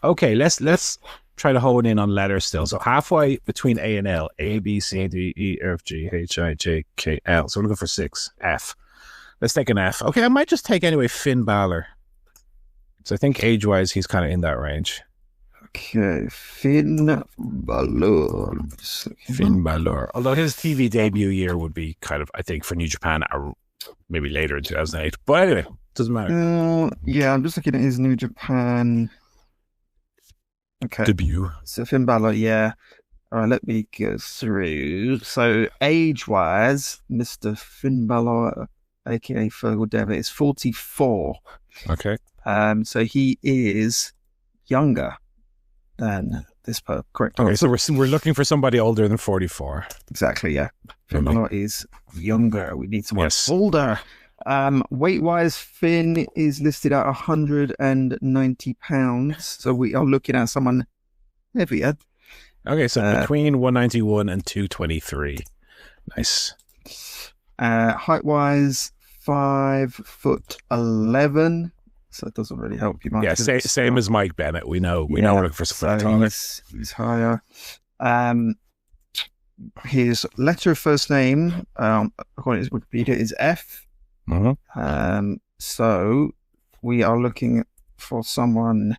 Okay, let's try to hone in on letters still. So halfway between A and L. A, B, C, D, E, F, G, H, I, J, K, L. So we're looking for 6. F. Let's take an F. Okay, I might just take anyway Finn Balor. So I think age-wise, he's kind of in that range. Okay, Finn Balor. Although his TV debut year would be kind of, I think, for New Japan, or maybe later in 2008. But anyway, doesn't matter. Yeah, I'm just looking at his New Japan debut. So Finn Balor, yeah. All right, let me go through. So age-wise, Mr. Finn Balor, aka Fergal Devitt, is 44. Okay. So he is younger than this per correct. Okay, so we're looking for somebody older than 44. Exactly, yeah. Finn Balor is younger. We need someone older. Weight-wise, Finn is listed at 190 pounds. So we are looking at someone heavier. Okay, so between 191 and 223. Nice. Height-wise, 5'11". So it doesn't really help you much. Yeah, same as Mike Bennett. We know we're looking for someone taller. He's higher. His letter of first name, according to Wikipedia, is F. Mm-hmm. So we are looking for someone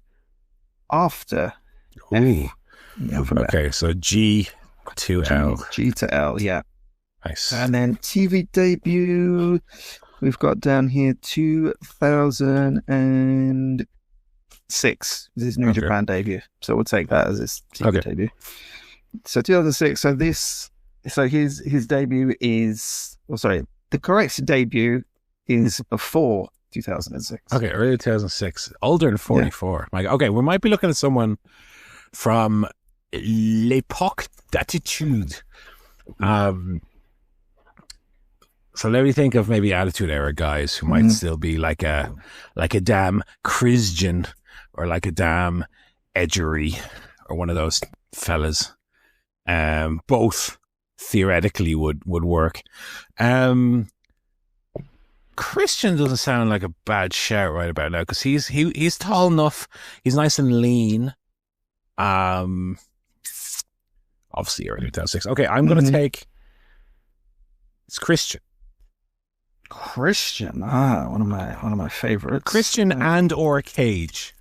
after F. Okay, so G to L. G to L, yeah. Nice. And then TV debut, we've got down here 2006. This is New Japan debut. So we'll take that as his TV debut. So 2006. So his debut is, the correct debut is before 2006. Okay, early 2006. Older than 44. Yeah. Okay, we might be looking at someone from l'époque d'attitude. So let me think of maybe Attitude Era guys who might still be like a damn Christian or like a damn Edgery or one of those fellas. Both theoretically would work. Christian doesn't sound like a bad shout right about now because he's tall enough. He's nice and lean. Obviously early 2006. Okay, I'm going to take. It's Christian. One of my favorites. Christian and or Cage.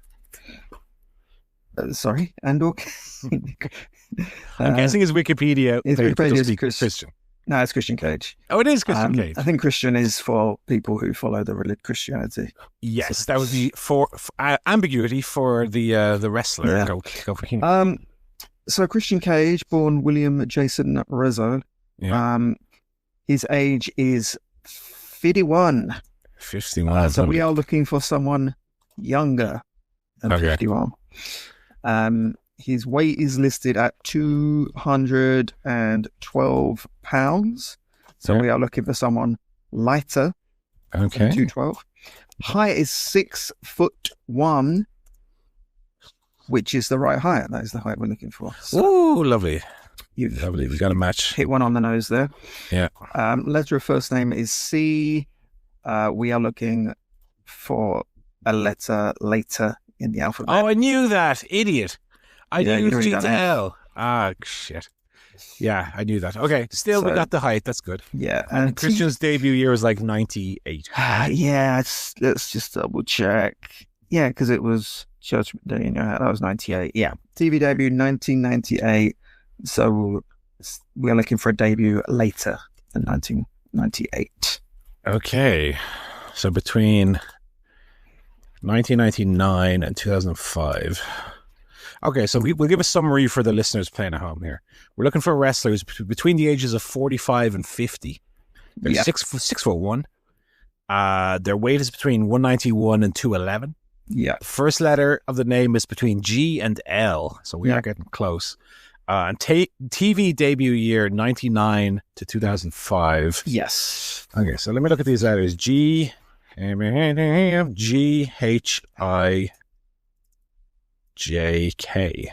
Sorry, and or. I'm guessing his Wikipedia. His Wikipedia is Christian. No, it's Christian Cage. Oh, it is Christian Cage. I think Christian is for people who follow the religion Christianity. Yes, that would be for ambiguity for the wrestler. Yeah. Go for him. So Christian Cage, born William Jason Rizzo. Yeah. His age is 51. 51. So we are looking for someone younger than 51. His weight is listed at 212 pounds. So we are looking for someone lighter than 212. Height is 6'1", which is the right height. That is the height we're looking for. So ooh, lovely. Lovely. We got a match. Hit one on the nose there. Yeah. Letter of first name is C. We are looking for a letter later in the alphabet. Oh, I knew that. Idiot. I knew it was G to L. Ah, shit. Yeah, I knew that. Okay, still we got the height. That's good. Yeah. And Christian's debut year was like 98. Yeah, let's just double check. Yeah, because it was Judgment Day, that was 98. Yeah. TV debut 1998. So we are looking for a debut later than 1998. Okay. So between 1999 and 2005. Okay, so we'll give a summary for the listeners playing at home here. We're looking for wrestlers between the ages of 45 and 50. They're 6'1". Their weight is between 191 and 211. Yeah. The first letter of the name is between G and L, so we are getting close. And TV debut year 99 to 2005. Yes. Okay, so let me look at these letters. G, H, I, J, K.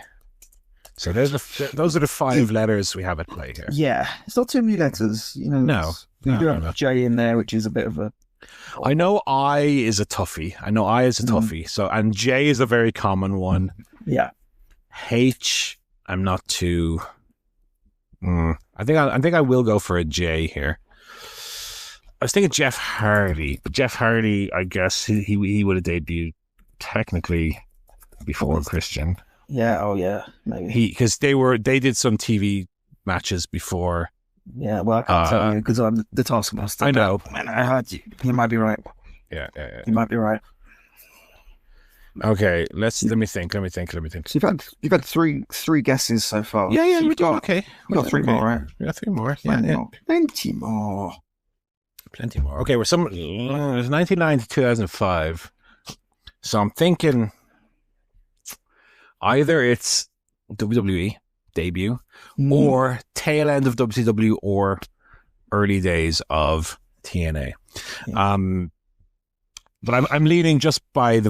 So those are the 5 letters we have at play here. Yeah, it's not too many letters. No. You do have J in there, which is a bit of a... I know I is a toughie. So, and J is a very common one. Yeah. H, I'm not too... I think I will go for a J here. I was thinking Jeff Hardy, but Jeff Hardy, I guess he would have debuted technically before Christian. Yeah. Oh, yeah. Maybe because they did some TV matches before. Yeah. Well, I can't tell you because I'm the Taskmaster. I know. Man, I heard you. You might be right. Yeah. You might be right. Okay. Let me think. So you've had three guesses so far. Yeah. So we got okay. We got 3 more, right? We got 3 more. Plenty more. Plenty more. Okay. It was 99 to 2005. So I'm thinking either it's WWE debut or tail end of WCW or early days of TNA. Yeah. But I'm leaning just by the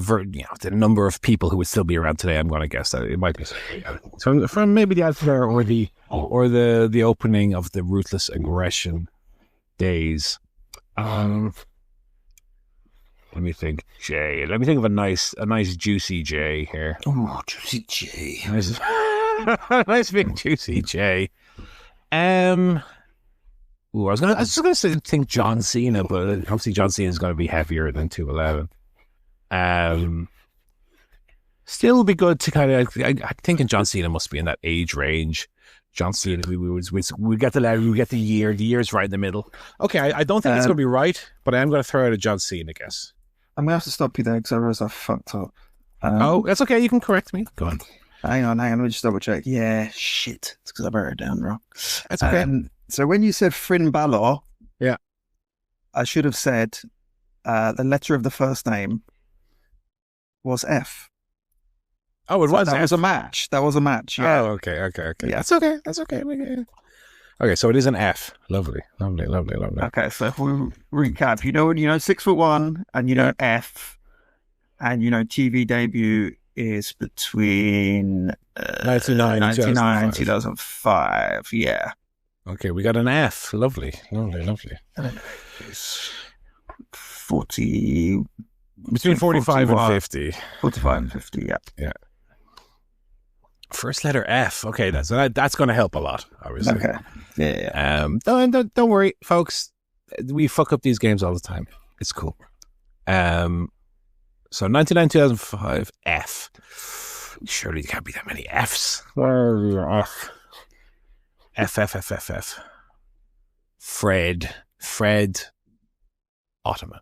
number of people who would still be around today. I'm going to guess that it might be from maybe the Alpha or the opening of the Ruthless Aggression days. Let me think. J. Let me think of a nice juicy J here. Oh, juicy J. Nice big juicy J. I was just gonna think John Cena, but obviously John Cena is going to be heavier than 211. Still would be good to kind of. I think John Cena must be in that age range. John Cena, we get the letter, we get the year. The year's right in the middle. Okay, I don't think it's going to be right, but I am going to throw out a John Cena guess. I'm going to have to stop you there because I realize I fucked up. That's okay. You can correct me. Go on. Hang on. Let me just double check. Yeah, shit. It's because I wrote it down wrong. That's okay. So when you said Finn Balor, yeah, I should have said the letter of the first name was F. Oh, it was. That was a match. Yeah. Oh, okay. Yeah. That's okay. Okay, so it is an F. Lovely. Okay, so if we recap, you know 6'1", and you know F, and TV debut is between 99 and 2005. Yeah. Okay, we got an F. Lovely. 40. Between 45 and 50. 45 and 50, yeah. First letter F. Okay, that's going to help a lot, obviously. Okay. Yeah. Don't worry, folks. We fuck up these games all the time. It's cool. So 99, 2005, F. Surely there can't be that many Fs. F. Fred Ottoman.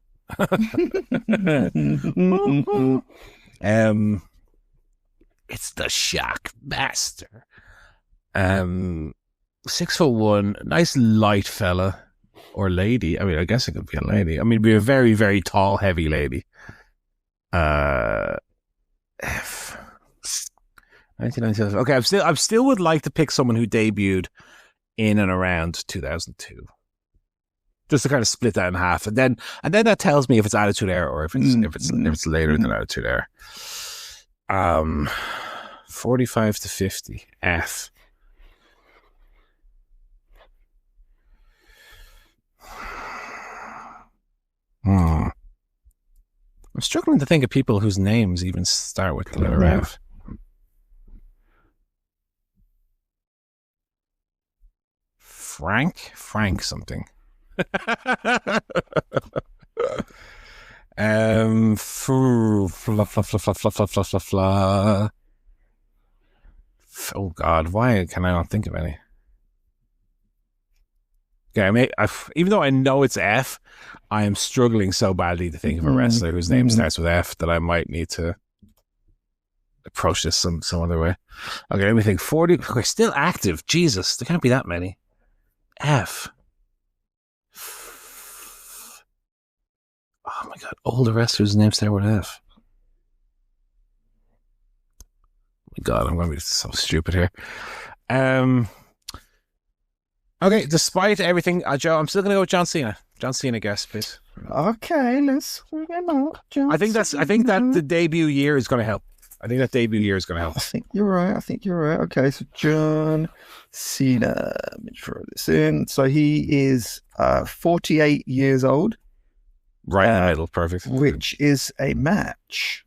It's the Shockmaster. 6'1", nice light fella or lady. I mean, I guess it could be a lady. I mean, it'd be a very, very tall, heavy lady. F 1997. Okay, I still would like to pick someone who debuted in and around 2002. Just to kind of split that in half, and then that tells me if it's Attitude Era or if it's later than Attitude Era. 45 to 50. F. I'm struggling to think of people whose names even start with the letter F. Frank something. Oh God, why can I not think of any? Okay, even though I know it's F, I am struggling so badly to think of a wrestler whose name starts with F that I might need to approach this some other way. Okay, let me think. 40. Okay, still active. Jesus, there can't be that many. F. Oh my God, older wrestlers' names start with F. Oh my God, I'm going to be so stupid here. Okay, despite everything, Joe, I'm still going to go with John Cena. John Cena, guess, please. Okay, let's I think that the debut year is going to help. I think you're right. Okay, so John Cena. Let me throw this in. So he is 48 years old. Right idol, perfect. Which is a match.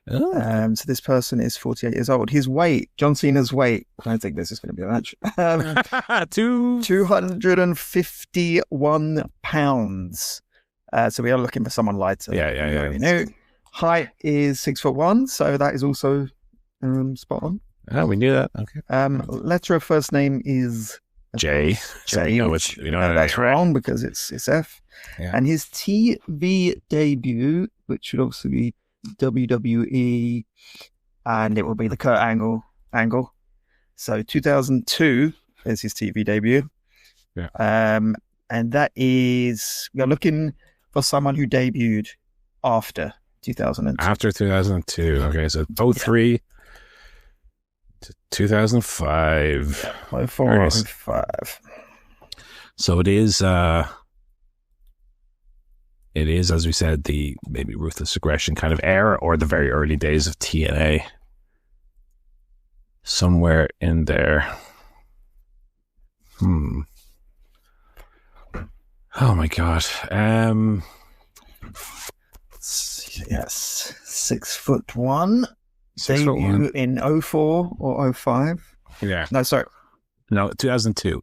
Oh. So this person is 48 years old. His weight, John Cena's weight, I don't think this is going to be a match. 251 pounds. So we are looking for someone lighter. Yeah. Height is 6'1", so that is also spot on. Oh, we knew that. Okay. Letter of first name is J. That's wrong because it's F. Yeah. And his TV debut, which should also be WWE, and it will be the Kurt Angle. So 2002 is his TV debut. Yeah. And that is, we are looking for someone who debuted after 2002. After 2002. Okay, so 03 to 2005. 04, 05. So it is, as we said, the maybe Ruthless Aggression kind of era or the very early days of TNA. Somewhere in there. Oh my God. Yes. 6'1". 6'1". In 04 or 05. Yeah. No, sorry. No, 2002.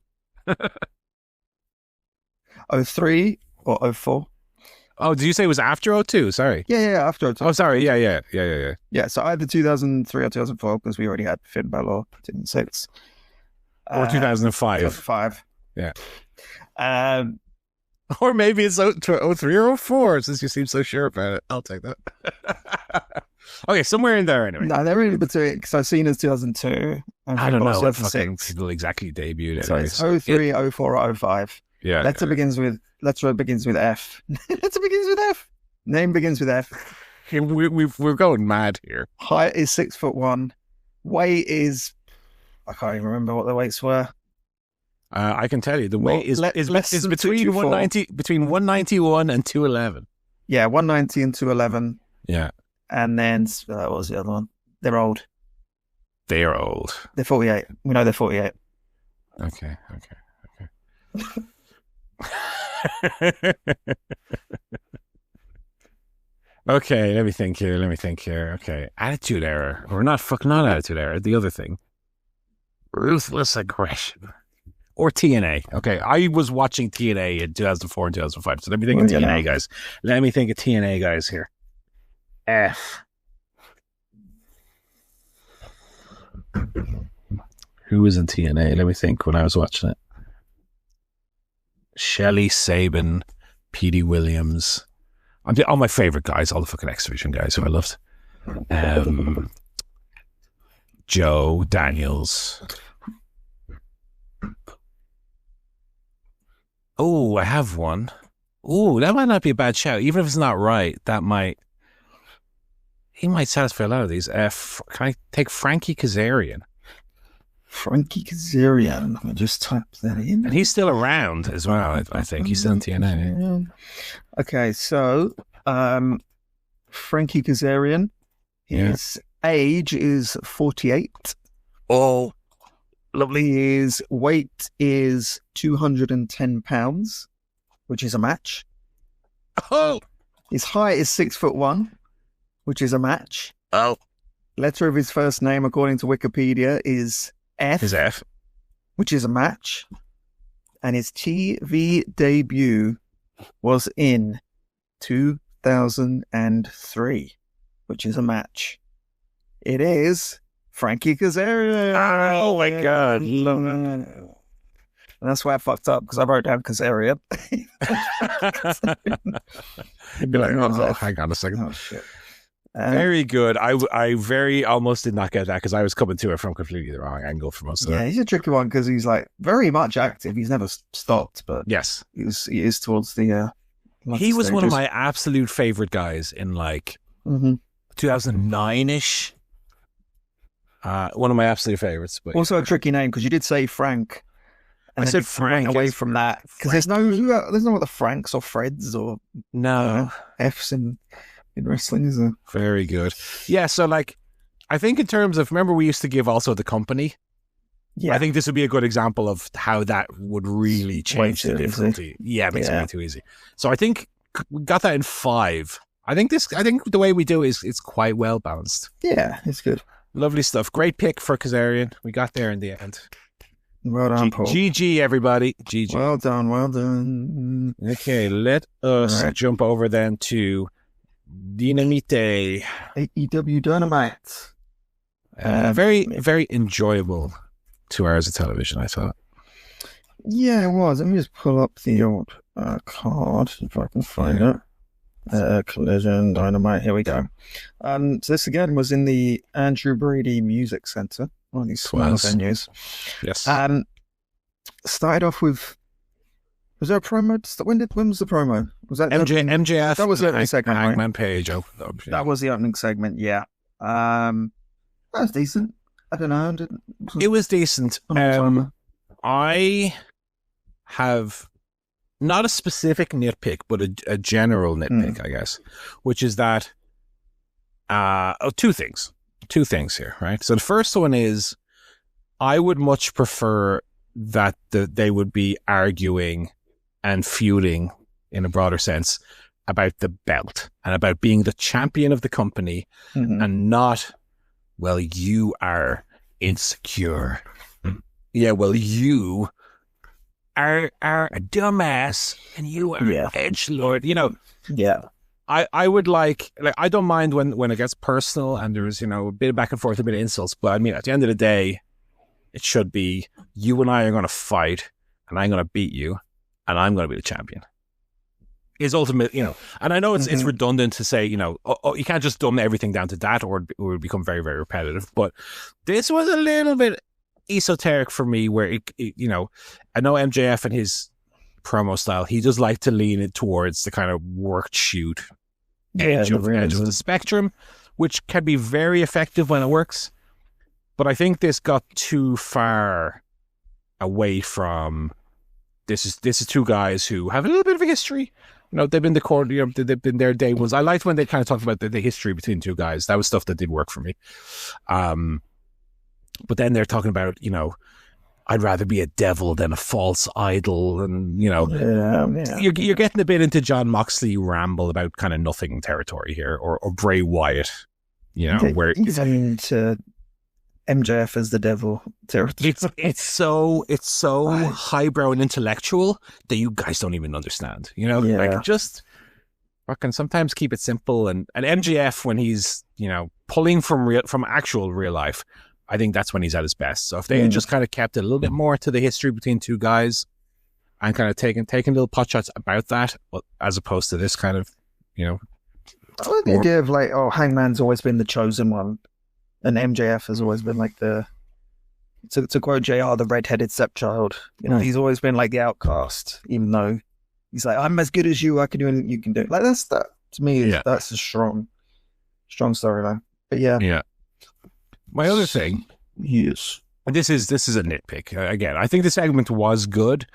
03 or 04. Oh, did you say it was after 02? Sorry. Yeah, after 02. Oh, sorry. Yeah. Yeah, so either 2003 or 2004, because we already had Finn Balor, 2006. Or 2005. 2005. Yeah. Or maybe it's 03 or 04, since you seem so sure about it. I'll take that. Okay, somewhere in there anyway. No, they're really between, because I've seen as 2002. I don't know what fucking people exactly debuted. So it's 03, 04, or 05. Yeah. Letter begins with F. Letter begins with F. Name begins with F. We're going mad here. Height is 6'1". Weight is, I can't even remember what the weights were. I can tell you the weight is between 191 and 211. Yeah, 190 and 211. Yeah. And then what was the other one? They're old. They are old. They're 48. We know they're 48. Okay. Okay, let me think here. Okay, Attitude Era. Or not Attitude Era. The other thing. Ruthless Aggression. Or TNA. Okay, I was watching TNA in 2004 and 2005. So let me think of TNA guys. Let me think of TNA guys here. F. Who was in TNA? Let me think when I was watching it. Shelley Sabin, Petey Williams. All my favorite guys, all the fucking X Division guys who I loved. Joe Daniels. Oh, I have one. Oh, that might not be a bad shout. Even if it's not right, he might satisfy a lot of these. Can I take Frankie Kazarian? Frankie Kazarian. I'll just type that in. And he's still around as well, I think. He's still in TNA. Okay, so Frankie Kazarian, his age is 48. Oh, lovely. His weight is 210 pounds, which is a match. Oh! His height is 6'1", which is a match. Oh. Letter of his first name, according to Wikipedia, is F. His F. Which is a match. And his TV debut was in 2003, which is a match. It is Frankie Kazarian. Oh my God. And that's why I fucked up, because I wrote down Kazarian. You'd be like, oh, hang on a second. Oh, shit. Very good. I very almost did not get that because I was coming to it from completely the wrong angle for most of it. Yeah, he's a tricky one because he's like very much active. He's never stopped, but yes, he is towards the. He was one of my absolute favorite guys in like 2009-ish. One of my absolute favorites. But also a tricky name because you did say Frank. I said Frank. Away from that because there's no other Franks or Freds or Fs in wrestling, is there? Very good. Yeah, so like, I think in terms of, remember we used to give also the company? Yeah. I think this would be a good example of how that would really change the difficulty. Yeah, it makes it way too easy. So I think we got that in 5. I think the way we do is it's quite well balanced. Yeah, it's good. Lovely stuff. Great pick for Kazarian. We got there in the end. Well done, Paul. GG, everybody. GG. Well done. Okay, let us jump over then to Dynamite. AEW Dynamite. Very, very enjoyable 2 hours of television, I thought. Yeah, it was. Let me just pull up the old card, if I can find it. Collision, Dynamite, here we go. So this again was in the Andrew Brady Music Center, one of these small venues. Yes. Started off with, was there a promo? When was the promo? Was that MJF? That was the opening segment, right? Hangman Page. That was the opening segment, yeah. That was decent. I don't know. It was decent. I have not a specific nitpick, but a general nitpick, I guess, which is that two things here, right? So the first one is I would much prefer that they would be arguing and feuding in a broader sense about the belt and about being the champion of the company and not, well, you are insecure. Yeah, well, you are a dumbass and you are an edgelord. You know, I would like I don't mind when it gets personal and there's, a bit of back and forth, a bit of insults. But I mean, at the end of the day, it should be you and I are going to fight and I'm going to beat you and I'm going to be the champion. Is ultimate, and I know it's redundant to say, you can't just dumb everything down to that or it would become very, very repetitive. But this was a little bit esoteric for me where, I know MJF and his promo style, he does like to lean it towards the kind of work shoot edge of the spectrum, which can be very effective when it works. But I think this got too far away from this is two guys who have a little bit of a history. They've been they've been their day ones. I liked when they kind of talked about the history between two guys. That was stuff that did work for me. But then they're talking about, I'd rather be a devil than a false idol. And, you're getting a bit into John Moxley ramble about kind of nothing territory here or Bray Wyatt, where he's into MJF as the devil territory. It's so highbrow and intellectual that you guys don't even understand, like just fucking sometimes keep it simple. And MJF, when he's, pulling from actual real life, I think that's when he's at his best. So if they had just kind of kept it a little bit more to the history between two guys, and kind of taking little pot shots about that, as opposed to this kind of, I like the idea of like, Hangman's always been the chosen one, and MJF has always been like to quote JR, the red-headed stepchild. He's always been like the outcast, even though he's like, I'm as good as you, I can do anything you can do. Like that to me, that's a strong storyline. But yeah. My other thing, yes, and this is a nitpick. Again, I think the segment was good.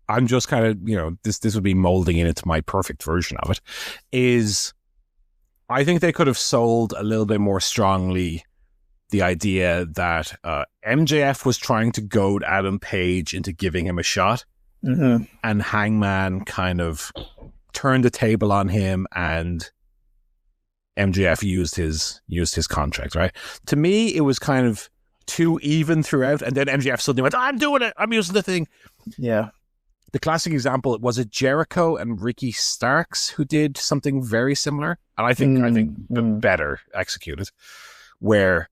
I'm just kind of, this would be molding into my perfect version of it, is I think they could have sold a little bit more strongly the idea that MJF was trying to goad Adam Page into giving him a shot, and Hangman kind of turned the table on him, and MJF used his contract, right? To me, it was kind of too even throughout, and then MJF suddenly went, I'm doing it, I'm using the thing. Yeah. The classic example, was it Jericho and Ricky Starks who did something very similar? And I think better executed, where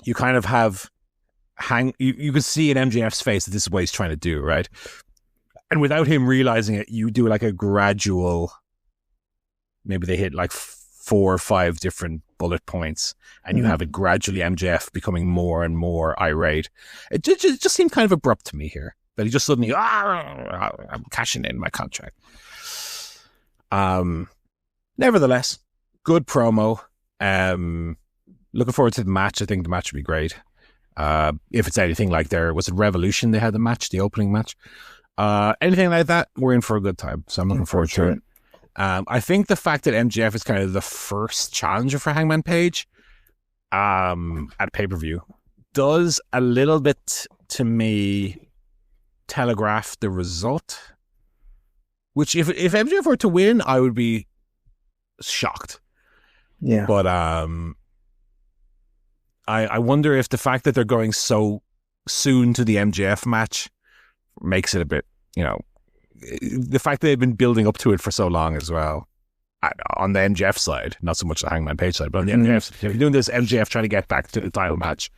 you kind of have you can see in MJF's face that this is what he's trying to do, right? And without him realizing it, you do like a gradual, maybe they hit like 4 or 5 different bullet points, and you have it gradually MJF becoming more and more irate. It just seemed kind of abrupt to me here. That he just suddenly, I'm cashing in my contract. Nevertheless, good promo. Looking forward to the match. I think the match will be great. If it's anything like was it Revolution they had the match, the opening match? Anything like that, we're in for a good time. So I'm looking forward to it. I think the fact that MJF is kind of the first challenger for Hangman Page at pay-per-view does a little bit, to me, telegraph the result, which if MJF were to win, I would be shocked. Yeah. But I wonder if the fact that they're going so soon to the MJF match makes it a bit, the fact that they've been building up to it for so long as well. On the MJF side, not so much the Hangman Page side, but on the MJF, if you're doing this MJF trying to get back to the title match.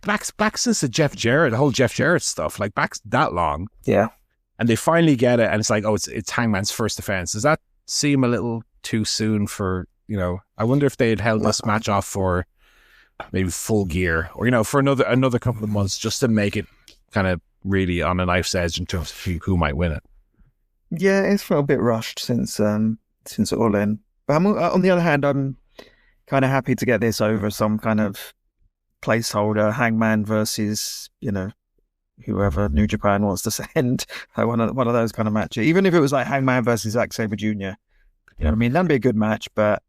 Back since the whole Jeff Jarrett stuff, like back that long. Yeah. And they finally get it, and it's like, it's Hangman's first defense. Does that seem a little too soon for, I wonder if they had held this match off for maybe Full Gear, or, for another couple of months, just to make it kind of really on a knife's edge in terms of who might win it. Yeah, it's felt a bit rushed since All In. But on the other hand, I'm kind of happy to get this over some kind of placeholder, Hangman versus, whoever New Japan wants to send, one of those kind of matches. Even if it was like Hangman versus Zack Sabre Jr., you know what I mean? That'd be a good match, but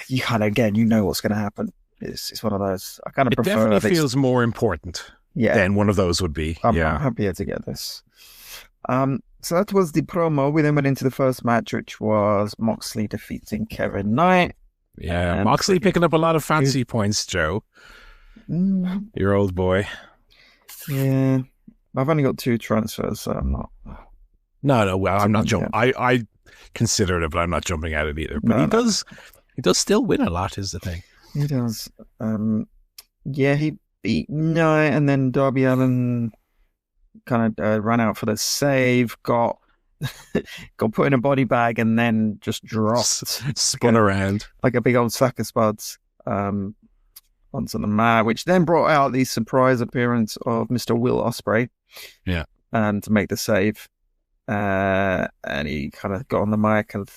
you kind of, again, what's going to happen. It's one of those. I kind of prefer. It definitely feels more important than one of those would be. I'm happier to get this. So that was the promo. We then went into the first match, which was Moxley defeating Kevin Knight. Yeah, Moxley picking up a lot of fancy points, Joe. Your old boy. Yeah, I've only got 2 transfers, so I'm not. No. Well, I'm not jumping. I consider it, but I'm not jumping at it either. But he does still win a lot. Is the thing. He does. He beat Knight, and then Darby Allin kind of ran out for the save. Got put in a body bag, and then just dropped, spun around like a big old sack of spuds. Onto the mat, which then brought out the surprise appearance of Mr. Will Ospreay. Yeah. To make the save. And he kind of got on the mic and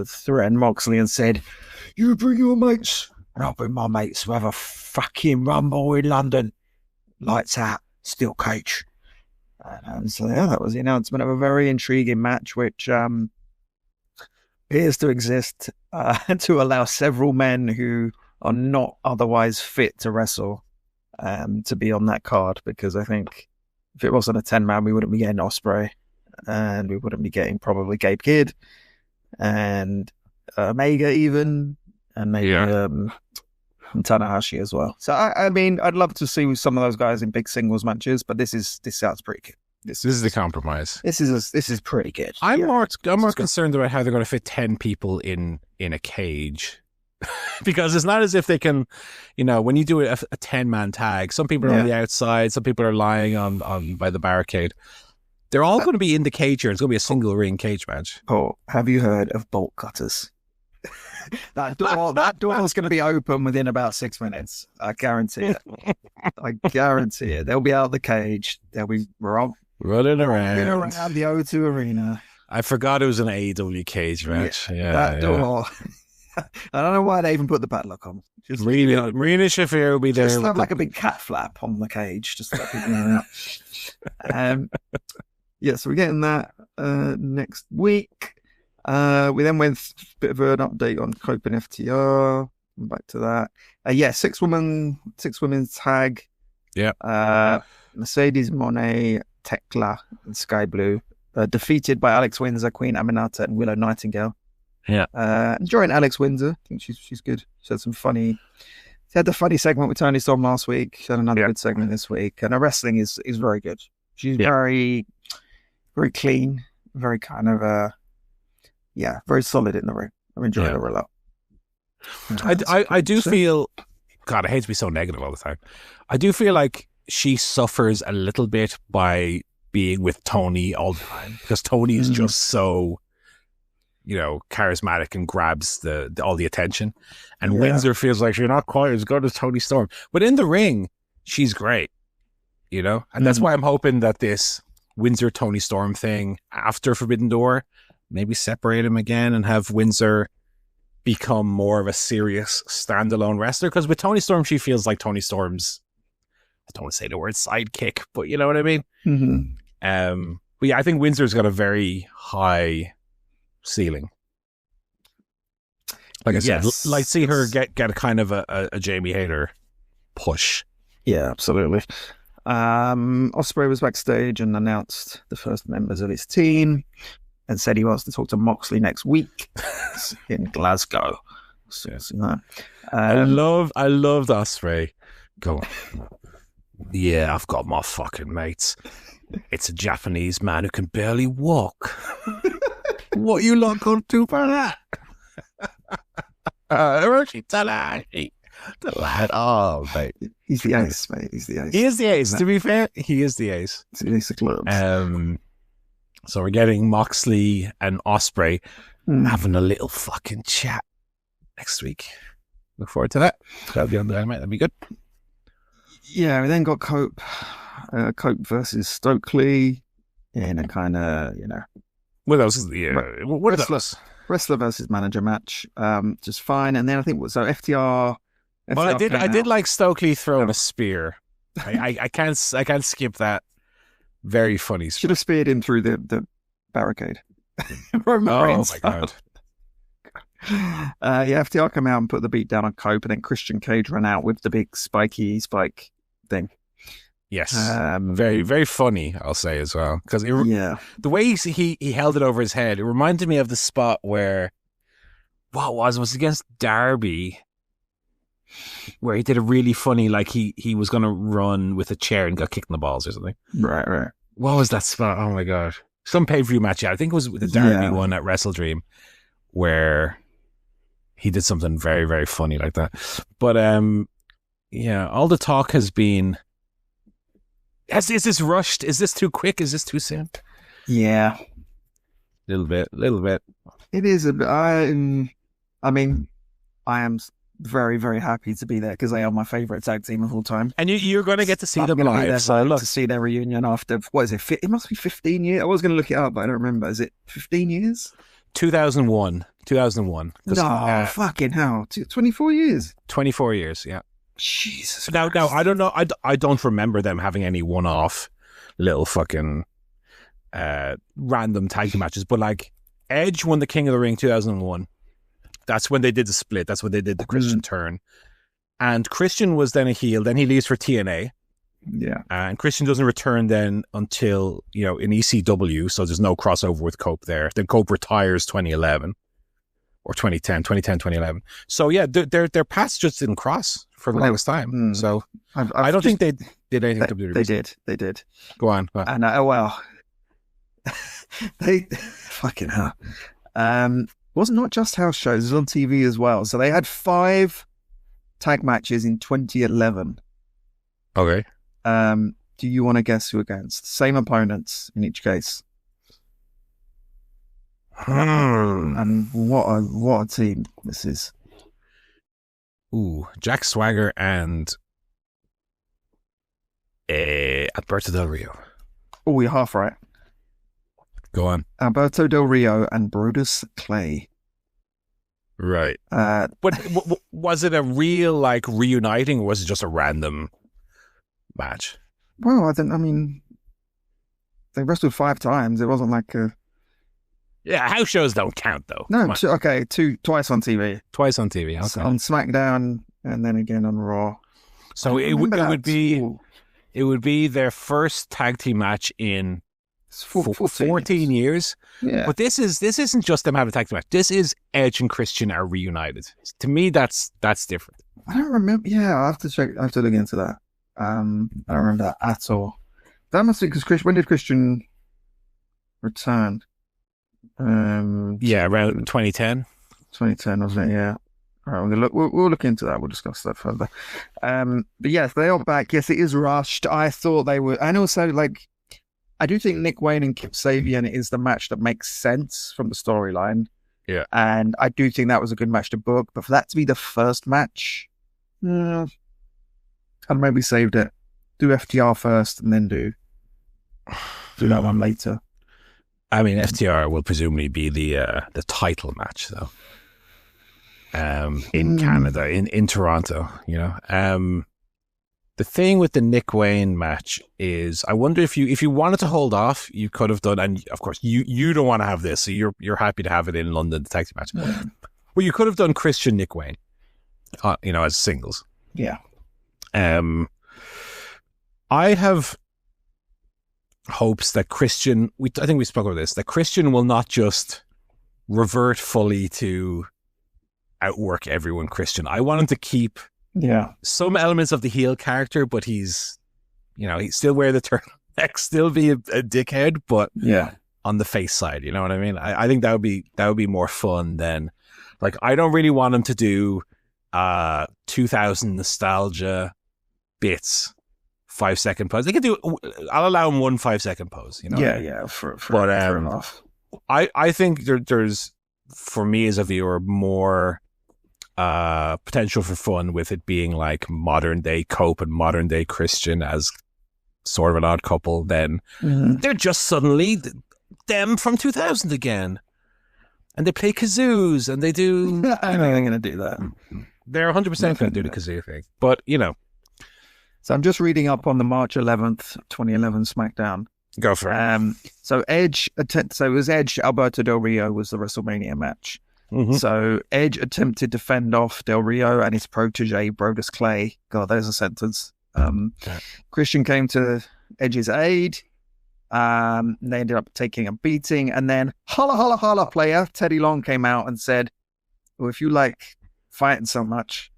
threatened Moxley and said, "You bring your mates, and I'll bring my mates. We'll have a fucking rumble in London. Lights out, steel cage." And so, that was the announcement of a very intriguing match, which appears to exist to allow several men who are not otherwise fit to wrestle to be on that card, because I think if it wasn't a 10-man, we wouldn't be getting Ospreay, and we wouldn't be getting probably Gabe Kidd and Omega even, and maybe Tanahashi as well. So I mean, I'd love to see some of those guys in big singles matches, but this sounds pretty good. This is the compromise. This is pretty good. I'm more concerned about how they're going to fit 10 people in a cage. Because it's not as if they can, when you do a 10-man tag, some people are on the outside, some people are lying on by the barricade. They're all going to be in the cage here. It's going to be a single ring cage match. Oh, have you heard of bolt cutters? That door is going to be open within about 6 minutes. I guarantee it. I guarantee it. They'll be out of the cage. They'll be running around the O2 Arena. I forgot it was an AEW cage match. Yeah, that door. I don't know why they even put the padlock on. Just Marina Shafir will be there. Just have like a big cat flap on the cage, just to let people know that. So we're getting that next week. We then went a bit of an update on Cope and FTR. Back to that. Six women's tag. Yeah. Mercedes Moné, Tekla, and Sky Blue. Defeated by Alex Windsor, Queen Aminata, and Willow Nightingale. Yeah. Enjoying Alex Windsor. I think she's good. She had the funny segment with Tony Storm last week. She had another good segment this week. And her wrestling is very good. She's very, very clean, very kind of, very solid in the ring. I've enjoyed her a lot. I do feel, God, I hate to be so negative all the time. I do feel like she suffers a little bit by being with Tony all the time, because Tony is just so, charismatic and grabs all the attention. And Windsor feels like she's not quite as good as Tony Storm. But in the ring, she's great, And that's why I'm hoping that this Windsor-Tony Storm thing after Forbidden Door, maybe separate him again and have Windsor become more of a serious standalone wrestler. Because with Tony Storm, she feels like Tony Storm's, I don't want to say the word sidekick, but you know what I mean? Mm-hmm. But yeah, I think Windsor's got a very high ceiling. Like I said, see her get a kind of a Jamie Hayter push. Yeah, absolutely. Ospreay was backstage and announced the first members of his team and said he wants to talk to Moxley next week in Glasgow. I loved Ospreay. Go on. Yeah, I've got my fucking mates. It's a Japanese man who can barely walk. What you lot gonna do for that? The lad. Oh, mate. He's the ace, mate. He's the ace. He is the ace. To be fair, he is the ace. He's the ace of clubs. So we're getting Moxley and Ospreay having a little fucking chat next week. Look forward to that. That'll be on Dynamite. That'll be good. Yeah, we then got Cope versus Stokely in a kind of, What else is the wrestler versus manager match? Just fine. And then I think FTR. Well, I did like Stokely throwing a spear. I can't skip that. Very funny. Should have speared him through the barricade. Oh my god. FTR come out and put the beat down on Cope, and then Christian Cage ran out with the big spiky spike thing. Yes, very very funny. I'll say as well, because the way he held it over his head, it reminded me of the spot where was against Darby, where he did a really funny, like he was going to run with a chair and got kicked in the balls or something. Right. What was that spot? Oh my god, some pay-per-view match. I think it was the Darby one at Wrestle Dream, where he did something very very funny like that. But all the talk has been, is this rushed? Is this too quick? Is this too soon? Yeah. Little bit. It is a bit. I am very, very happy to be there because they are my favourite tag team of all time. And you're going to get to see them live. So look, to see their reunion after, what is it? It must be 15 years. I was going to look it up, but I don't remember. Is it 15 years? 2001. No, fucking hell. 24 years. 24 years, yeah. Jesus. Now, I don't know. I don't remember them having any one-off little fucking random tag team matches. But like, Edge won the King of the Ring 2001. That's when they did the split. That's when they did the Christian turn. And Christian was then a heel. Then he leaves for TNA. Yeah. And Christian doesn't return then until, in ECW. So there's no crossover with Cope there. Then Cope retires 2011 or 2010. So yeah, their paths just didn't cross for the longest time. So I don't think they did anything to do with it. They did. Go on. And they fucking hell. Was not just house shows, it was on TV as well. So they had 5 tag matches in 2011. Okay. do you want to guess who against? Same opponents in each case. And what a team this is. Ooh, Jack Swagger and Alberto Del Rio. Oh, you're half right. Go on. Alberto Del Rio and Brodus Clay. Right. But was it a real, like, reuniting, or was it just a random match? Well, they wrestled 5 times. It wasn't like a... Yeah, house shows don't count, though. No, twice on TV. Twice on TV, okay. So on SmackDown and then again on Raw. So it would be their first tag team match in 14 years. Yeah. But this isn't just them having a tag team match. This is Edge and Christian are reunited. To me, that's different. I don't remember. Yeah, I have to check. I have to look into that. I don't remember that at all. That must be because when did Christian return? Around 2010. 2010, wasn't it? Yeah. All right, we'll look into that. We'll discuss that further. But yes, they are back. Yes, it is rushed. I thought they were, and also like, I do think Nick Wayne and Kip Sabian is the match that makes sense from the storyline. Yeah. And I do think that was a good match to book, but for that to be the first match, I'd maybe saved it. Do FTR first and then do that one later. I mean, FTR will presumably be the title match, though. In Canada, in Toronto, you know. The thing with the Nick Wayne match is, I wonder if you wanted to hold off, you could have done, and of course you don't want to have this, so you're happy to have it in London, the tag team match. Yeah. Well, you could have done Christian Nick Wayne, as singles. Yeah. I have hopes that Christian, I think we spoke about this, that Christian will not just revert fully to outwork everyone Christian. I want him to keep some elements of the heel character, but he's still wear the turtleneck, still be a dickhead, but on the face side, you know what I mean? I think that would be more fun than, like, I don't really want him to do 2000 nostalgia bits, 5-second pose. They can do. I'll allow him 1 5-second pose. You know. Yeah. For enough. I think there's, for me as a viewer, more potential for fun with it being like modern day Cope and modern day Christian as sort of an odd couple. Then they're just suddenly them from 2000 again, and they play kazoos and they do. I don't think they're going to do that. They're 100% going to do the kazoo thing, but you know. So I'm just reading up on the March 11th, 2011 SmackDown. Go for it. So it was Edge, Alberto Del Rio was the WrestleMania match. Mm-hmm. So Edge attempted to fend off Del Rio and his protege, Brodus Clay. God, there's a sentence. Christian came to Edge's aid. They ended up taking a beating. And then, holla, holla, holla, player, Teddy Long came out and said, well, if you like fighting so much,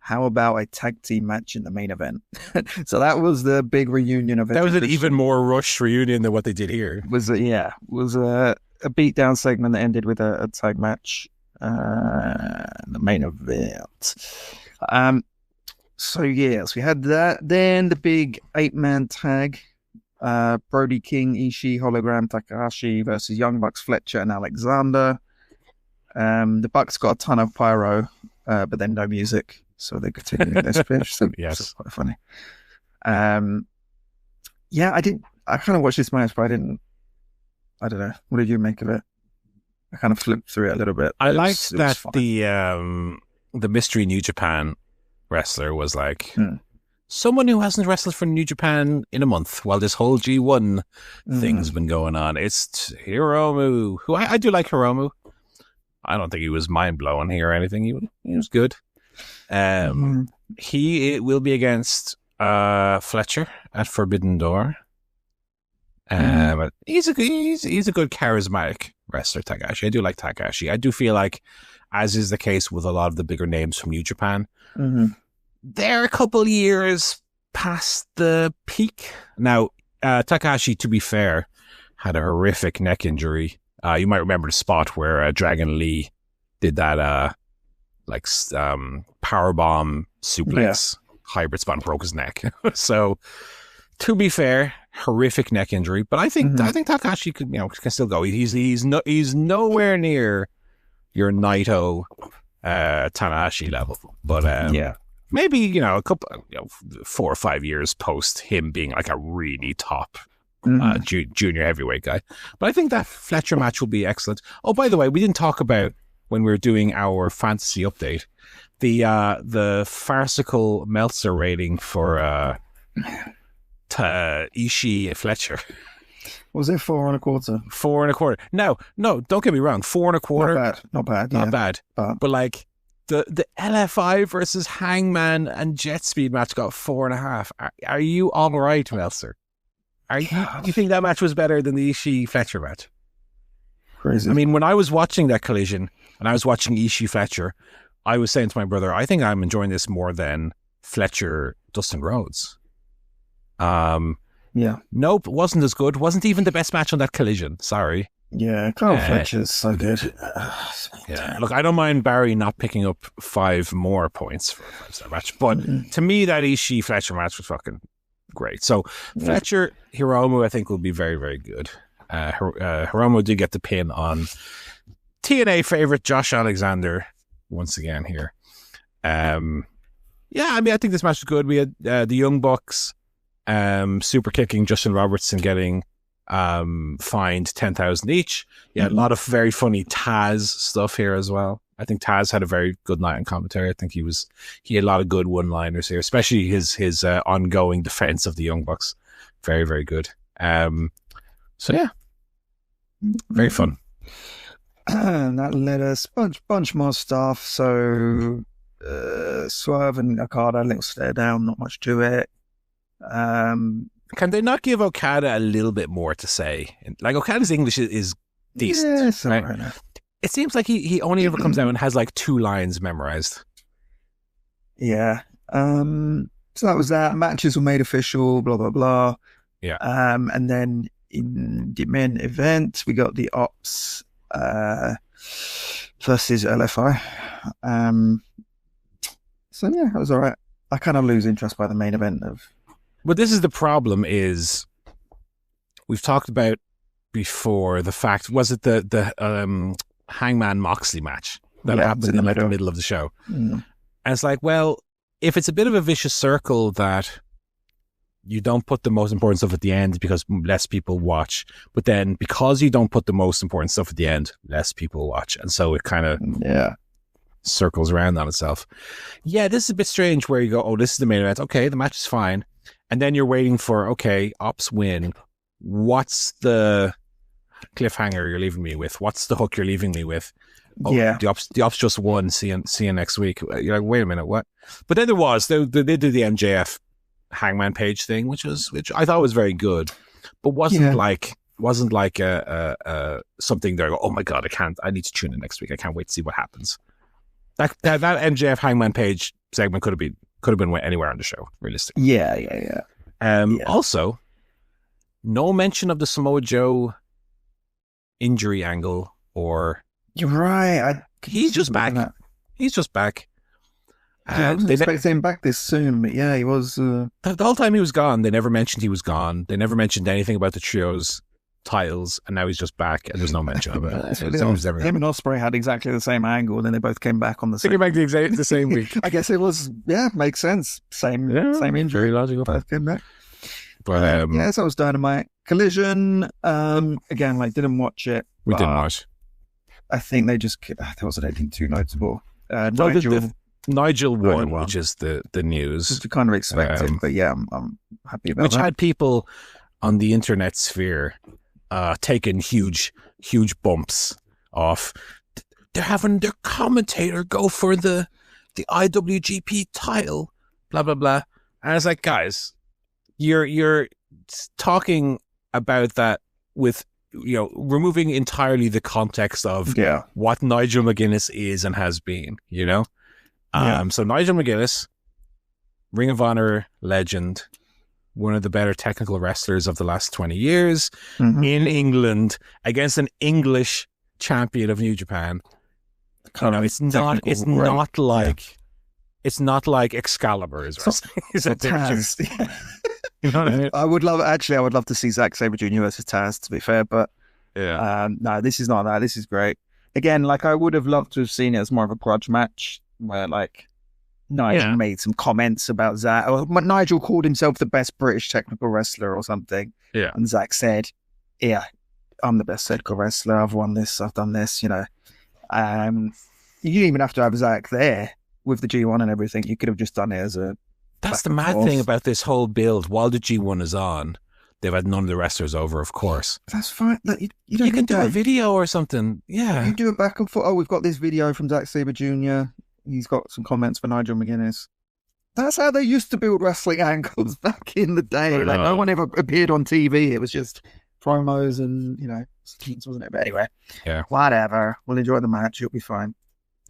how about a tag team match in the main event? So that was the big reunion of it. That was an even more rushed reunion than what they did here. Was a beatdown segment that ended with a tag match, the main event. So yes, we had that. Then the big 8-man tag, Brody King, Ishii, Hologram, Takahashi versus Young Bucks, Fletcher and Alexander. The Bucks got a ton of pyro, but then no music. So they continued their speech. So yes, it's quite funny. I kind of watched this match, but I don't know. What did you make of it? I kind of flipped through it a little bit. I liked that the mystery New Japan wrestler was like someone who hasn't wrestled for New Japan in a month while this whole G1 thing's been going on. It's Hiromu, who I do like Hiromu. I don't think he was mind-blowing here or anything. He was good. He will be against Fletcher at Forbidden Door. He's a good charismatic wrestler, Takahashi. I do like Takahashi. I do feel like, as is the case with a lot of the bigger names from New Japan, they're a couple years past the peak. Now, Takahashi, to be fair, had a horrific neck injury. You might remember the spot where Dragon Lee did that powerbomb suplex hybrid spot and broke his neck. So to be fair, horrific neck injury, but I think Takahashi can still go. He's nowhere near your Naito Tanahashi level, but maybe a couple 4 or 5 years post him being like a really top junior heavyweight guy. But I think that Fletcher match will be excellent. Oh, by the way, we didn't talk about when we were doing our fantasy update the farcical Meltzer rating for Ishii Fletcher. Was it 4 1/4? 4 1/4. No, don't get me wrong. 4 1/4. Not bad. Not bad. But like the LFI versus Hangman and Jet Speed match got 4.5. Are you all right, Meltzer? You think that match was better than the Ishii Fletcher match? Crazy. I mean, when I was watching that collision and I was watching Ishii Fletcher, I was saying to my brother, I think I'm enjoying this more than Fletcher Dustin Rhodes. Nope, wasn't as good. Wasn't even the best match on that collision. Sorry. Yeah, Carl Fletcher's so good. Look, I don't mind Barry not picking up 5 more points for a 5-star match, but to me, that Ishii Fletcher match was fucking great. So Fletcher Hiromu, I think, will be very, very good. Hiromu did get the pin on TNA favorite Josh Alexander once again here. I mean, I think this match was good. We had the Young Bucks super kicking Justin Robertson, getting fined 10,000 each. A lot of very funny Taz stuff here as well. I think Taz had a very good night in commentary. I think he had a lot of good one-liners here, especially his ongoing defense of the Young Bucks. Very, very good. Very fun. And that led us bunch more stuff. So Swerve and Okada, a little stare down, not much to it. Can they not give Okada a little bit more to say? Like, Okada's English is decent. Right? It seems like he only ever comes out and has like 2 lines memorized. Yeah. So that was that. Matches were made official, blah, blah, blah. Yeah. And then in the main event, we got the Ops versus LFI. So yeah, it was all right. I kind of lose interest by the main event of. But this is the problem: is we've talked about before the fact. Was it the Hangman Moxley match that happened in the middle of the show? And it's like, well, if it's a bit of a vicious circle that you don't put the most important stuff at the end because less people watch, but then because you don't put the most important stuff at the end, less people watch, and so it kind of circles around on itself. Yeah, this is a bit strange where you go, oh, this is the main event. Okay, the match is fine. And then you're waiting for, okay, Ops win. What's the cliffhanger you're leaving me with? What's the hook you're leaving me with? Oh, the Ops just won. See you next week. You're like, wait a minute, what? But then they did the MJF Hangman Page thing, which I thought was very good, but wasn't like a something there. Oh my god, I need to tune in next week. I can't wait to see what happens. That MJF Hangman Page segment could have been anywhere on the show, realistically. Yeah. Also, no mention of the Samoa Joe injury angle, or you're right. He's just back. He's just back. I wasn't expecting him back this soon, but yeah, he was. The whole time he was gone, they never mentioned he was gone. They never mentioned anything about the trio's titles, and now he's just back, and there's no mention of it. Him and Ospreay had exactly the same angle, and then they both came back on the same. They came back the same week. I guess it was. Yeah, makes sense. Same injury. Very logical. Both came back. But so it was Dynamite. Collision. Again, didn't watch it. We didn't watch. I think they just. There wasn't anything too notable. Nigel won, which is the news. Just kind of expected, but yeah, I'm happy about which that. Which had people on the internet sphere taking huge bumps off. They're having their commentator go for the IWGP title, blah blah blah. And I was like, guys, you're talking about that with removing entirely the context of what Nigel McGuinness is and has been, So Nigel McGuinness, Ring of Honor legend, one of the better technical wrestlers of the last 20 years in England against an English champion of New Japan. It's not like Excalibur is wrestling. You know what I mean? I would love to see Zack Sabre Jr. versus Taz, to be fair, but no, this is not that. This is great. Again, like, I would have loved to have seen it as more of a grudge match where, like, Nigel made some comments about Zack, or Nigel called himself the best British technical wrestler or something. Yeah. And Zack said, yeah, I'm the best technical wrestler. I've won this. I've done this, you know. You didn't even have to have Zack there with the G1 and everything. You could have just done it as a... That's the mad thing about this whole build. While the G1 is on, they've had none of the wrestlers over, of course. That's fine. Look, you can do a video or something. Yeah. You do a back and forth. Oh, we've got this video from Zack Sabre Jr. He's got some comments for Nigel McGuinness. That's how they used to build wrestling angles back in the day. Like, no one ever appeared on TV. It was just promos and, you know, scenes, wasn't it? But anyway, whatever. We'll enjoy the match. You'll be fine.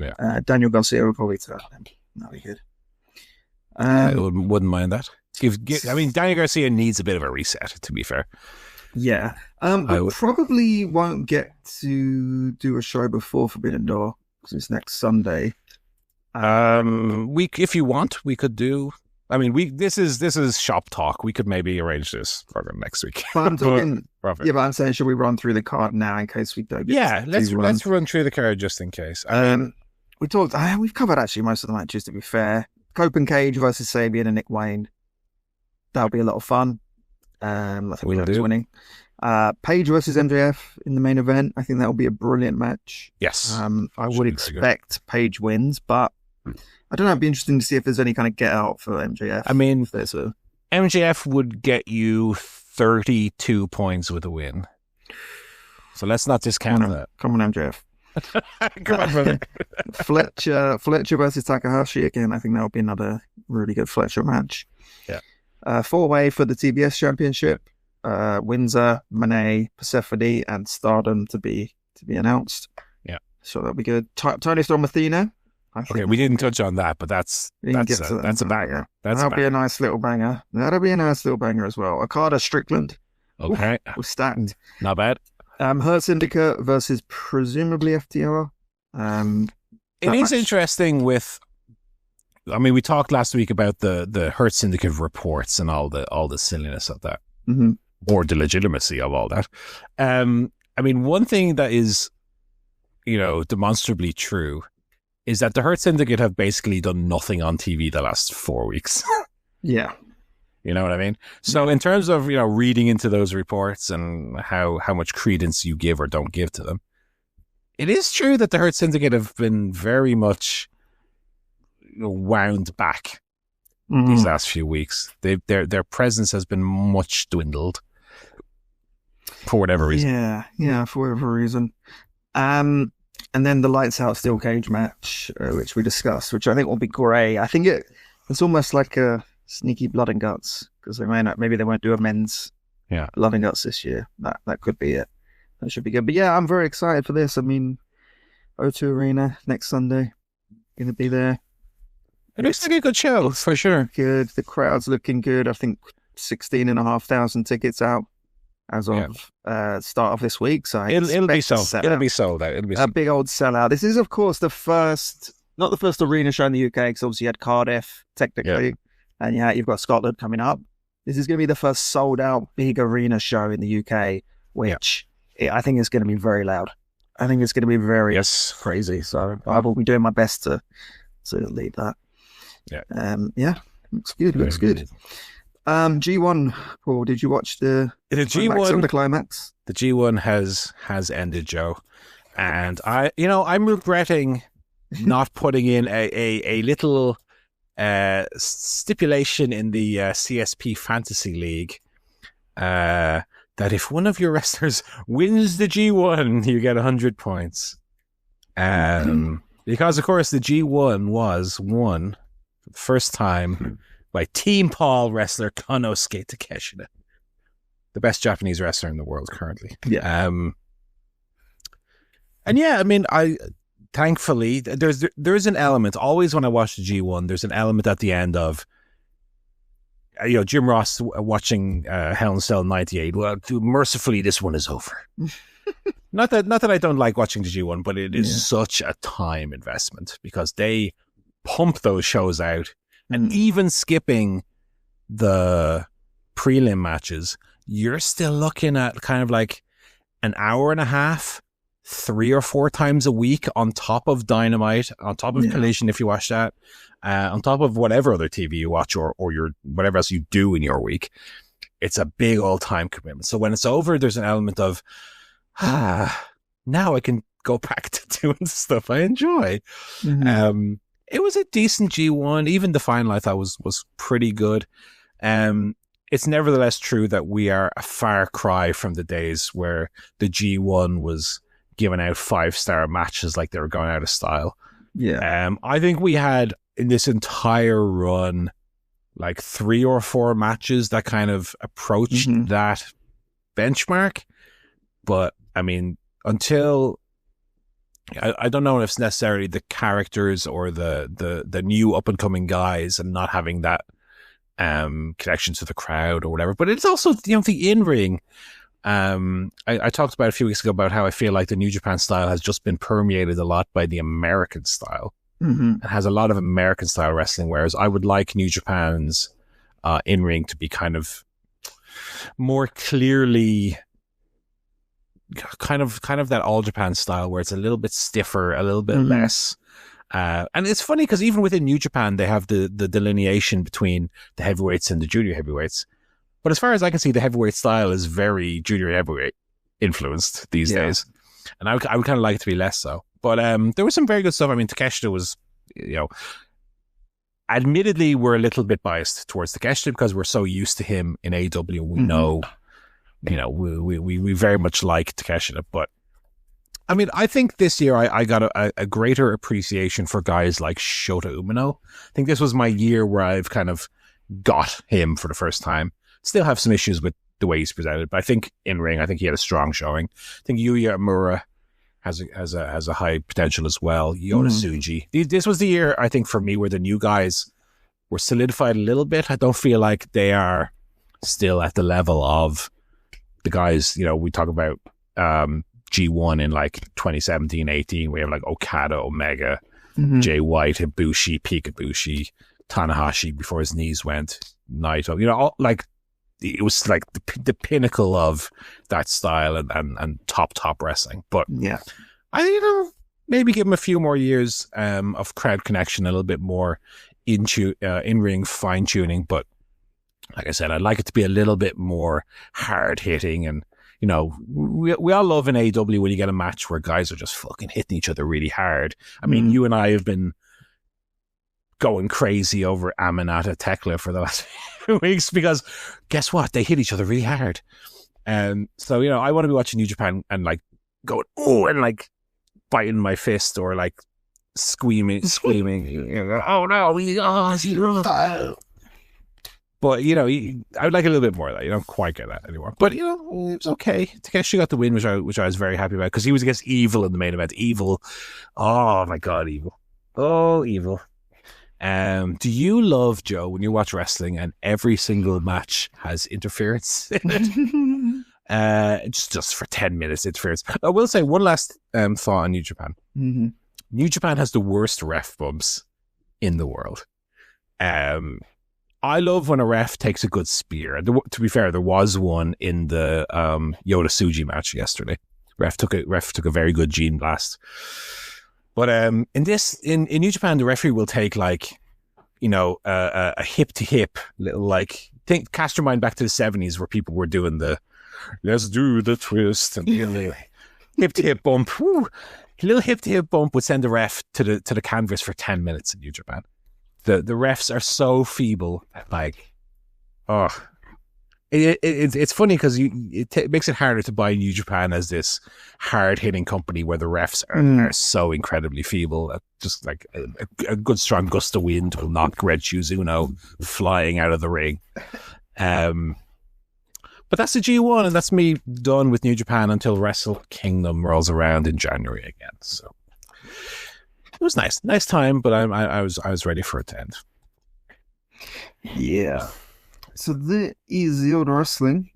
Yeah. Daniel Garcia will probably turn him. That'll be good. I wouldn't mind that. I mean, Daniel Garcia needs a bit of a reset, to be fair. Yeah. But probably won't get to do a show before Forbidden Door, because it's next Sunday. If you want, we could do. I mean, this is shop talk. We could maybe arrange this for next week. But I'm talking. But I'm saying, should we run through the card now in case we don't? Let's run through the card just in case. We talked. We've covered actually most of the matches. To be fair, Cope and Cage versus Sabian and Nick Wayne. That'll be a lot of fun. I think we'll be winning. Page versus MJF in the main event. I think that will be a brilliant match. Yes. I would expect Page wins, but I don't know. It'd be interesting to see if there's any kind of get out for MJF. I mean, MJF would get you 32 points with a win. So let's not discount that. Come on, MJF. Come on, brother. Fletcher versus Takahashi again. I think that would be another really good Fletcher match. Yeah. 4-way for the TBS Championship. Windsor, Monet, Persephone, and Stardom to be announced. Yeah. So that'll be good. Tony Storm Athena. Okay, we didn't touch on that, but that's a banger. That'll be a nice little banger. That'll be a nice little banger as well. Okada Strickland. Okay. We're stacked. Not bad. Hurt Syndicate versus presumably FTR. It is interesting with. I mean, we talked last week about the Hurt Syndicate reports and all the silliness of that, or the legitimacy of all that. I mean, one thing that is, demonstrably true is that the Hurt Syndicate have basically done nothing on TV the last 4 weeks. Yeah. You know what I mean? So in terms of, reading into those reports and how much credence you give or don't give to them, it is true that the Hurt Syndicate have been very much wound back these last few weeks. Their presence has been much dwindled for whatever reason. Yeah, for whatever reason. And then the Lights Out Steel Cage match, which we discussed, which I think will be great. I think it's almost like a sneaky Blood and Guts, because maybe they won't do a men's Blood and Guts this year. That could be it. That should be good. But yeah, I'm very excited for this. I mean, O2 Arena next Sunday, going to be there. It looks like a good show, for sure. Good. The crowd's looking good. I think 16,500 tickets out as of start of this week. So it'll be sold. It'll be sold out. It'll be a big old sellout. This is, of course, not the first arena show in the UK, because obviously you had Cardiff, technically. And you've got Scotland coming up. This is going to be the first sold out big arena show in the UK, which I think is going to be very loud. I think it's going to be very crazy. So I will be doing my best to lead that. Yeah. Looks good. Looks good. G1, Paul, did you watch the G1 Climax? The G1 has ended, Joe, and I'm regretting not putting in a little stipulation in the CSP Fantasy League that if one of your wrestlers wins the G1, you get 100 points. Because of course the G1 was won for the first time by Team Paul wrestler Konosuke Takeshita, the best Japanese wrestler in the world currently. Thankfully, there's an element, always when I watch the G1, there's an element at the end of, Jim Ross watching Hell in Cell 98. Well, mercifully, this one is over. Not that I don't like watching the G1, but it is such a time investment, because they pump those shows out, and even skipping the prelim matches, you're still looking at kind of like an hour and a half, 3 or 4 times a week on top of Dynamite, on top of Collision if you watch that, on top of whatever other TV you watch or your whatever else you do in your week. It's a big old time commitment. So when it's over, there's an element of, now I can go back to doing stuff I enjoy. Mm-hmm. It was a decent G1. Even the final I thought was pretty good. It's nevertheless true that we are a far cry from the days where the G1 was giving out 5-star matches like they were going out of style. Yeah. I think we had in this entire run like 3 or 4 matches that kind of approached that benchmark. But I mean, until I don't know if it's necessarily the characters or the new up and coming guys and not having that connection to the crowd or whatever, but it's also, you know, the in-ring. I talked about a few weeks ago about how I feel like the New Japan style has just been permeated a lot by the American style. It has a lot of American style wrestling, whereas I would like New Japan's in-ring to be kind of more clearly kind of that All Japan style where it's a little bit stiffer, a little bit less. And it's funny because even within New Japan, they have the delineation between the heavyweights and the junior heavyweights. But as far as I can see, the heavyweight style is very junior heavyweight influenced these days. And I would kind of like it to be less so. But there was some very good stuff. I mean, Takeshita was, you know, admittedly, we're a little bit biased towards Takeshita because we're so used to him in AEW. We know, you know, we very much like Takeshita. But I mean, I think this year I got a greater appreciation for guys like Shota Umino. I think this was my year where I've kind of got him for the first time. Still have some issues with the way he's presented, but I think in ring, I think he had a strong showing. I think Yuya Amura has a high potential as well. Yota Tsuji. This was the year, I think, for me where the new guys were solidified a little bit. I don't feel like they are still at the level of the guys, you know, we talk about G1 in like 2017, 18. We have like Okada, Omega, Jay White, Ibushi, Peak Ibushi, Tanahashi before his knees went, Naito. You know, all, like, it was like the pinnacle of that style and top wrestling. But I, you know, maybe give him a few more years of crowd connection, a little bit more in-ring fine tuning. But like I said, I'd like it to be a little bit more hard hitting. And, you know, we all love in AEW when you get a match where guys are just fucking hitting each other really hard. I mean, you and I have been going crazy over Aminata Tekla for the last few weeks because guess what? They hit each other really hard. And so, you know, I want to be watching New Japan and like going, oh, and like biting my fist or like screaming, you know, oh no, but you know, I would like a little bit more of that. You don't quite get that anymore, but you know, it was okay. Takeshi got the win, which I was very happy about because he was against Evil in the main event. Evil, oh my god, Evil, oh Evil. Do you love, Joe, when you watch wrestling and every single match has interference in it? Just for 10 minutes interference. I will say one last thought on New Japan. New Japan has the worst ref bumps in the world. I love when a ref takes a good spear. To be fair, there was one in the Yota Tsuji match yesterday. Ref took a very good gene blast. But in New Japan, the referee will take like, you know, a hip to hip little like cast your mind back to the 70s where people were doing the let's do the twist and hip to hip bump. Whew. A little hip to hip bump would send the ref to the canvas for 10 minutes in New Japan. The refs are so feeble, like, oh. It's funny because it makes it harder to buy New Japan as this hard-hitting company where the refs are so incredibly feeble. Just like a good strong gust of wind will knock Red Shoes Uno flying out of the ring. But that's the G1, and that's me done with New Japan until Wrestle Kingdom rolls around in January again. So it was nice time, but I was ready for it to end. Yeah. So that is the Order Wrestling.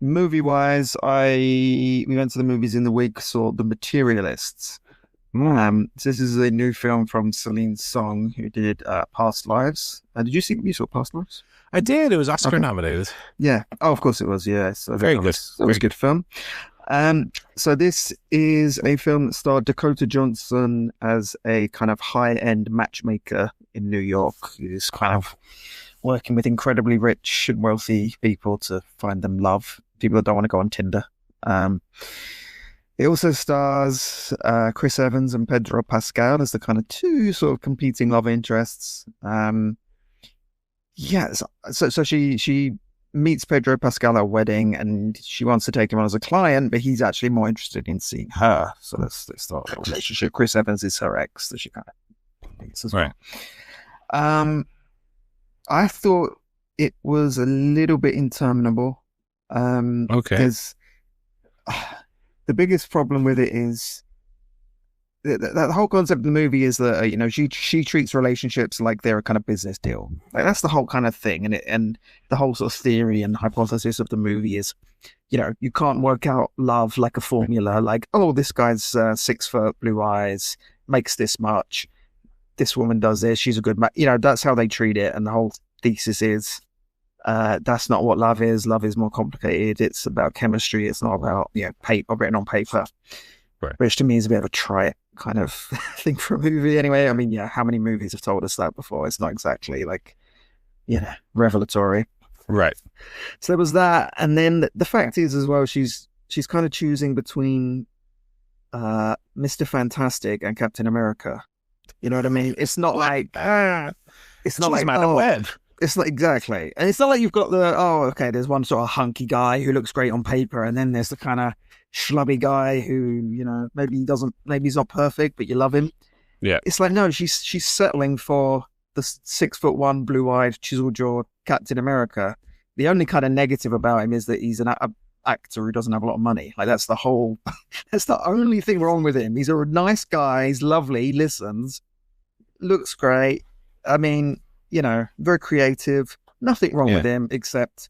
Movie-wise, we went to the movies in the week, saw The Materialists, So this is a new film from Celine Song, who did Past Lives. Did you saw Past Lives? I did. It was Oscar nominated. Yeah. Oh, of course it was. Yeah. So very good. That was a good film. So this is a film that starred Dakota Johnson as a kind of high-end matchmaker in New York, who's kind of working with incredibly rich and wealthy people to find them love, people that don't want to go on Tinder. It also stars Chris Evans and Pedro Pascal as the kind of two sort of competing love interests. So she meets Pedro Pascal at a wedding, and she wants to take him on as a client, but he's actually more interested in seeing her. So let's start a relationship. Chris Evans is her ex, that she kind of thinks as well. Right. I thought it was a little bit interminable. Okay. The biggest problem with it is that whole concept of the movie is that she treats relationships like they're a kind of business deal. Like, that's the whole kind of thing, and the whole sort of theory and hypothesis of the movie is, you can't work out love like a formula. Like, oh, this guy's 6 foot, blue eyes, makes this much. This woman does this. She's a good man. That's how they treat it, and the whole thesis is. That's not what love is. Love is more complicated. It's about chemistry. It's not about paper written on paper, right. Which to me is a bit of a try it kind of thing for a movie. Anyway, I mean, how many movies have told us that before? It's not exactly revelatory, right? So there was that, and then the fact is as well, she's kind of choosing between Mr. Fantastic and Captain America. You know what I mean? It's not like it's not like Madam Web. It's not exactly, and it's not like you've got there's one sort of hunky guy who looks great on paper, and then there's the kind of schlubby guy who, maybe he's not perfect, but you love him. Yeah. It's like, no, she's settling for the 6'1", blue-eyed, chisel-jawed Captain America. The only kind of negative about him is that he's an actor who doesn't have a lot of money. Like, that's the only thing wrong with him. He's a nice guy. He's lovely. He listens. Looks great. I mean, very creative. Nothing wrong with him except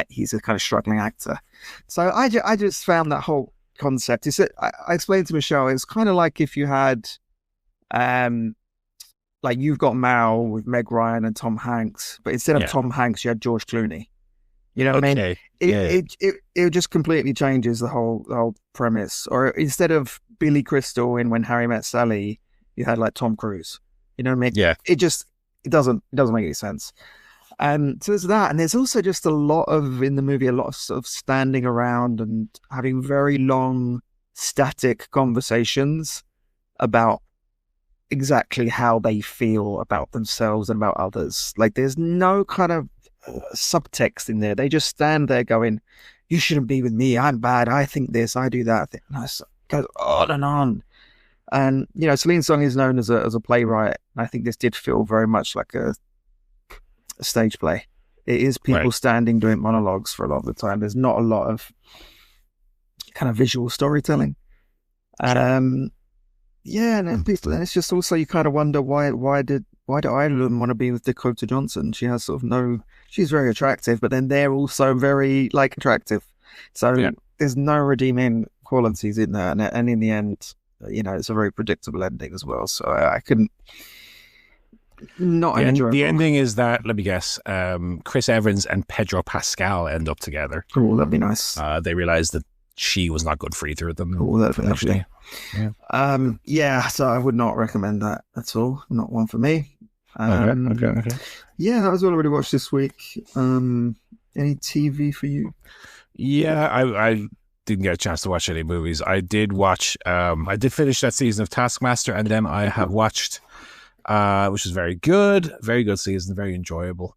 he's a kind of struggling actor. So I just found that whole concept. I explained to Michelle, it's kind of like if you had, like You've Got Mal with Meg Ryan and Tom Hanks, but instead of Tom Hanks, you had George Clooney. You know what I mean? It just completely changes the whole premise. Or instead of Billy Crystal in When Harry Met Sally, you had like Tom Cruise. You know what I mean? Yeah. It doesn't make any sense. So there's that, and there's also just a lot of sort of standing around and having very long static conversations about exactly how they feel about themselves and about others. Like, there's no kind of subtext in there. They just stand there going, "You shouldn't be with me. I'm bad. I think this. I do that." And it goes on and on. And Celine Song is known as a playwright. I think this did feel very much like a stage play. It is people standing doing monologues for a lot of the time. There's not a lot of kind of visual storytelling. And and it's just also, you kind of wonder why do either of them want to be with Dakota Johnson? She has sort of she's very attractive, but then they're also very attractive. So there's no redeeming qualities in there, and in the end, it's a very predictable ending as well. So I couldn't not enjoy it. The ending is that, let me guess, Chris Evans and Pedro Pascal end up together. Oh, that'd be nice. They realize that she was not good for either of them. Oh, that'd be lovely. Yeah. So I would not recommend that at all. Not one for me. Okay. Yeah, that was all I really watched this week. Any TV for you? Yeah, I didn't get a chance to watch any movies. I did watch, I did finish that season of Taskmaster, and then I have watched, which is very good season, very enjoyable.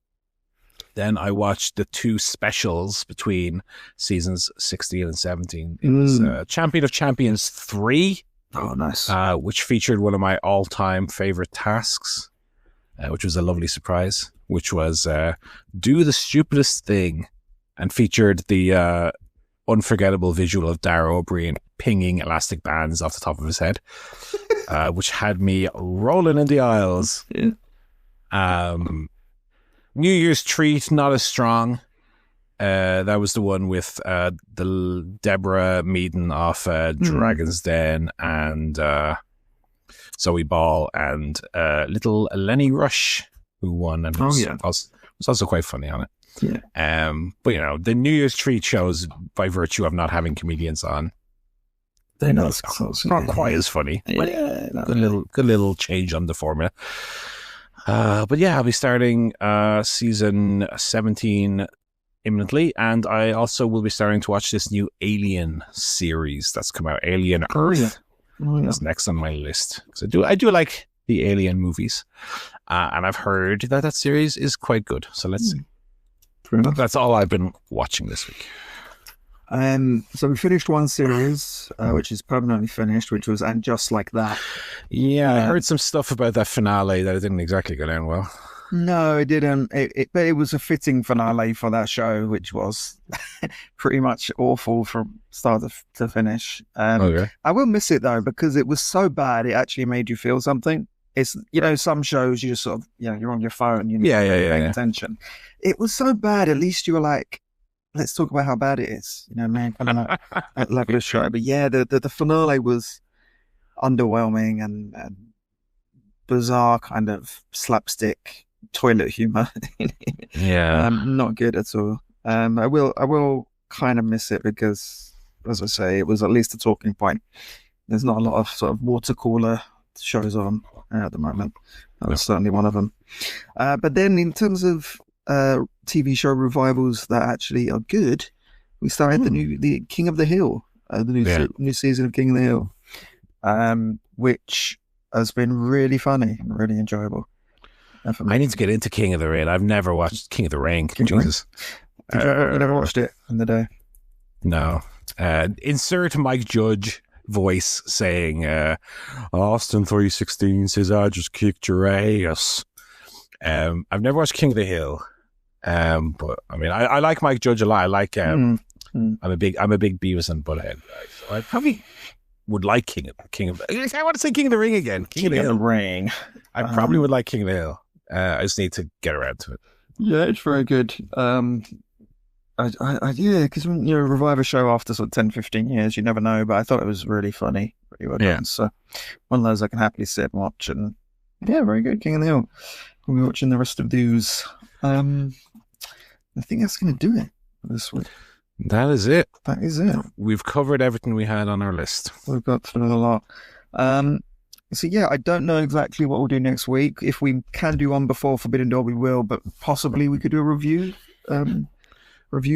Then I watched the 2 specials between seasons 16 and 17. It was Champion of Champions 3. Oh, nice. Which featured one of my all-time favorite tasks, which was a lovely surprise, which was do the stupidest thing, and featured the unforgettable visual of Dara O'Brien pinging elastic bands off the top of his head, which had me rolling in the aisles. Yeah. New Year's Treat, not as strong. That was the one with the Deborah Meaden off Dragon's Den and Zoe Ball and little Lenny Rush, who won, and was also quite funny on it. Yeah. But the New Year's treat shows, by virtue of not having comedians on, they're not quite as funny. Yeah, good little change on the formula. But yeah, I'll be starting season 17 imminently, and I also will be starting to watch this new Alien series that's come out, Alien Earth. That's next on my list. So I do like the Alien movies, and I've heard that series is quite good. So let's see. That's all I've been watching this week. So we finished one series, which is permanently finished, which was And Just Like That. Yeah, I heard some stuff about that finale that it didn't exactly go down well. No, it didn't. But it was a fitting finale for that show, which was pretty much awful from start to finish. Okay. I will miss it though, because it was so bad. It actually made you feel something. It's some shows you just sort of you're on your phone, paying attention. It was so bad. At least you were like, let's talk about how bad it is. Man, kind of that level of show. But yeah, the finale was underwhelming and bizarre, kind of slapstick toilet humor. Yeah, not good at all. I will kind of miss it because, as I say, it was at least a talking point. There's not a lot of sort of water cooler shows on at the moment. That was certainly one of them. But then in terms of TV show revivals that actually are good, we started the King of the Hill, the new season of King of the Hill, which has been really funny and really enjoyable. I need to get into King of the Rain. I've never watched King of the Rain. Jesus. You never watched it in the day? No. Insert Mike Judge voice saying, Austin 316 says, I just kicked your ass. I've never watched King of the Hill. But I mean, I like Mike Judge a lot. I like, I'm a big Beavis and Butthead guy. So I probably would like King of I want to say King of the Ring again. King of the Ring. I probably would like King of the Hill. I just need to get around to it. Yeah, it's very good. Because when you revive a show after sort of 10, 15 years, you never know, but I thought it was really funny. Really well done. So one of those I can happily sit and watch, and yeah, very good. King of the Hill. We'll be watching the rest of these. I think that's going to do it this week. That is it. That is it. We've covered everything we had on our list. We've got through a lot. So yeah, I don't know exactly what we'll do next week. If we can do one before Forbidden Door, we will, but possibly we could do a review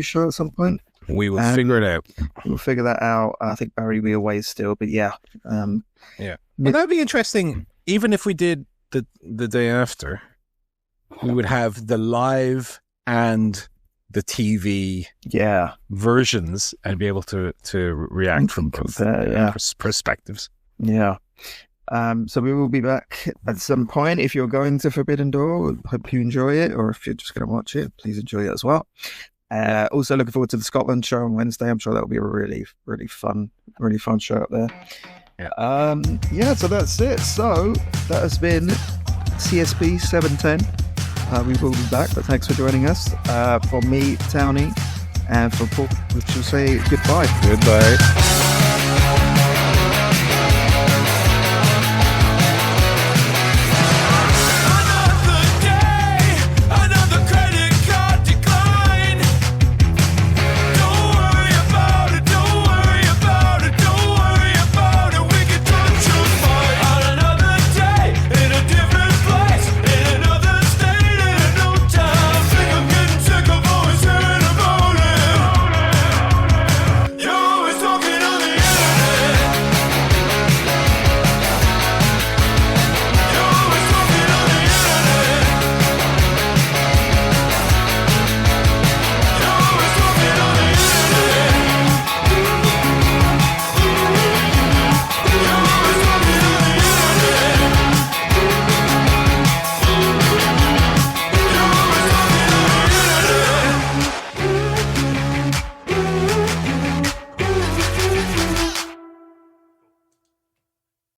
show at some point. We will figure it out. We'll figure that out. I think Barry will be away still, but yeah. Well, that would be interesting. Even if we did the day after, we would have the live and the TV versions and be able to react from both perspectives. Yeah. So we will be back at some point. If you're going to Forbidden Door, hope you enjoy it, or if you're just going to watch it, please enjoy it as well. Also looking forward to the Scotland show on Wednesday. I'm sure that'll be a really, really fun show up there. So that's it. So that has been CSP 710. We will be back, but thanks for joining us. For me, Townie, and for Paul, we shall say goodbye. Goodbye.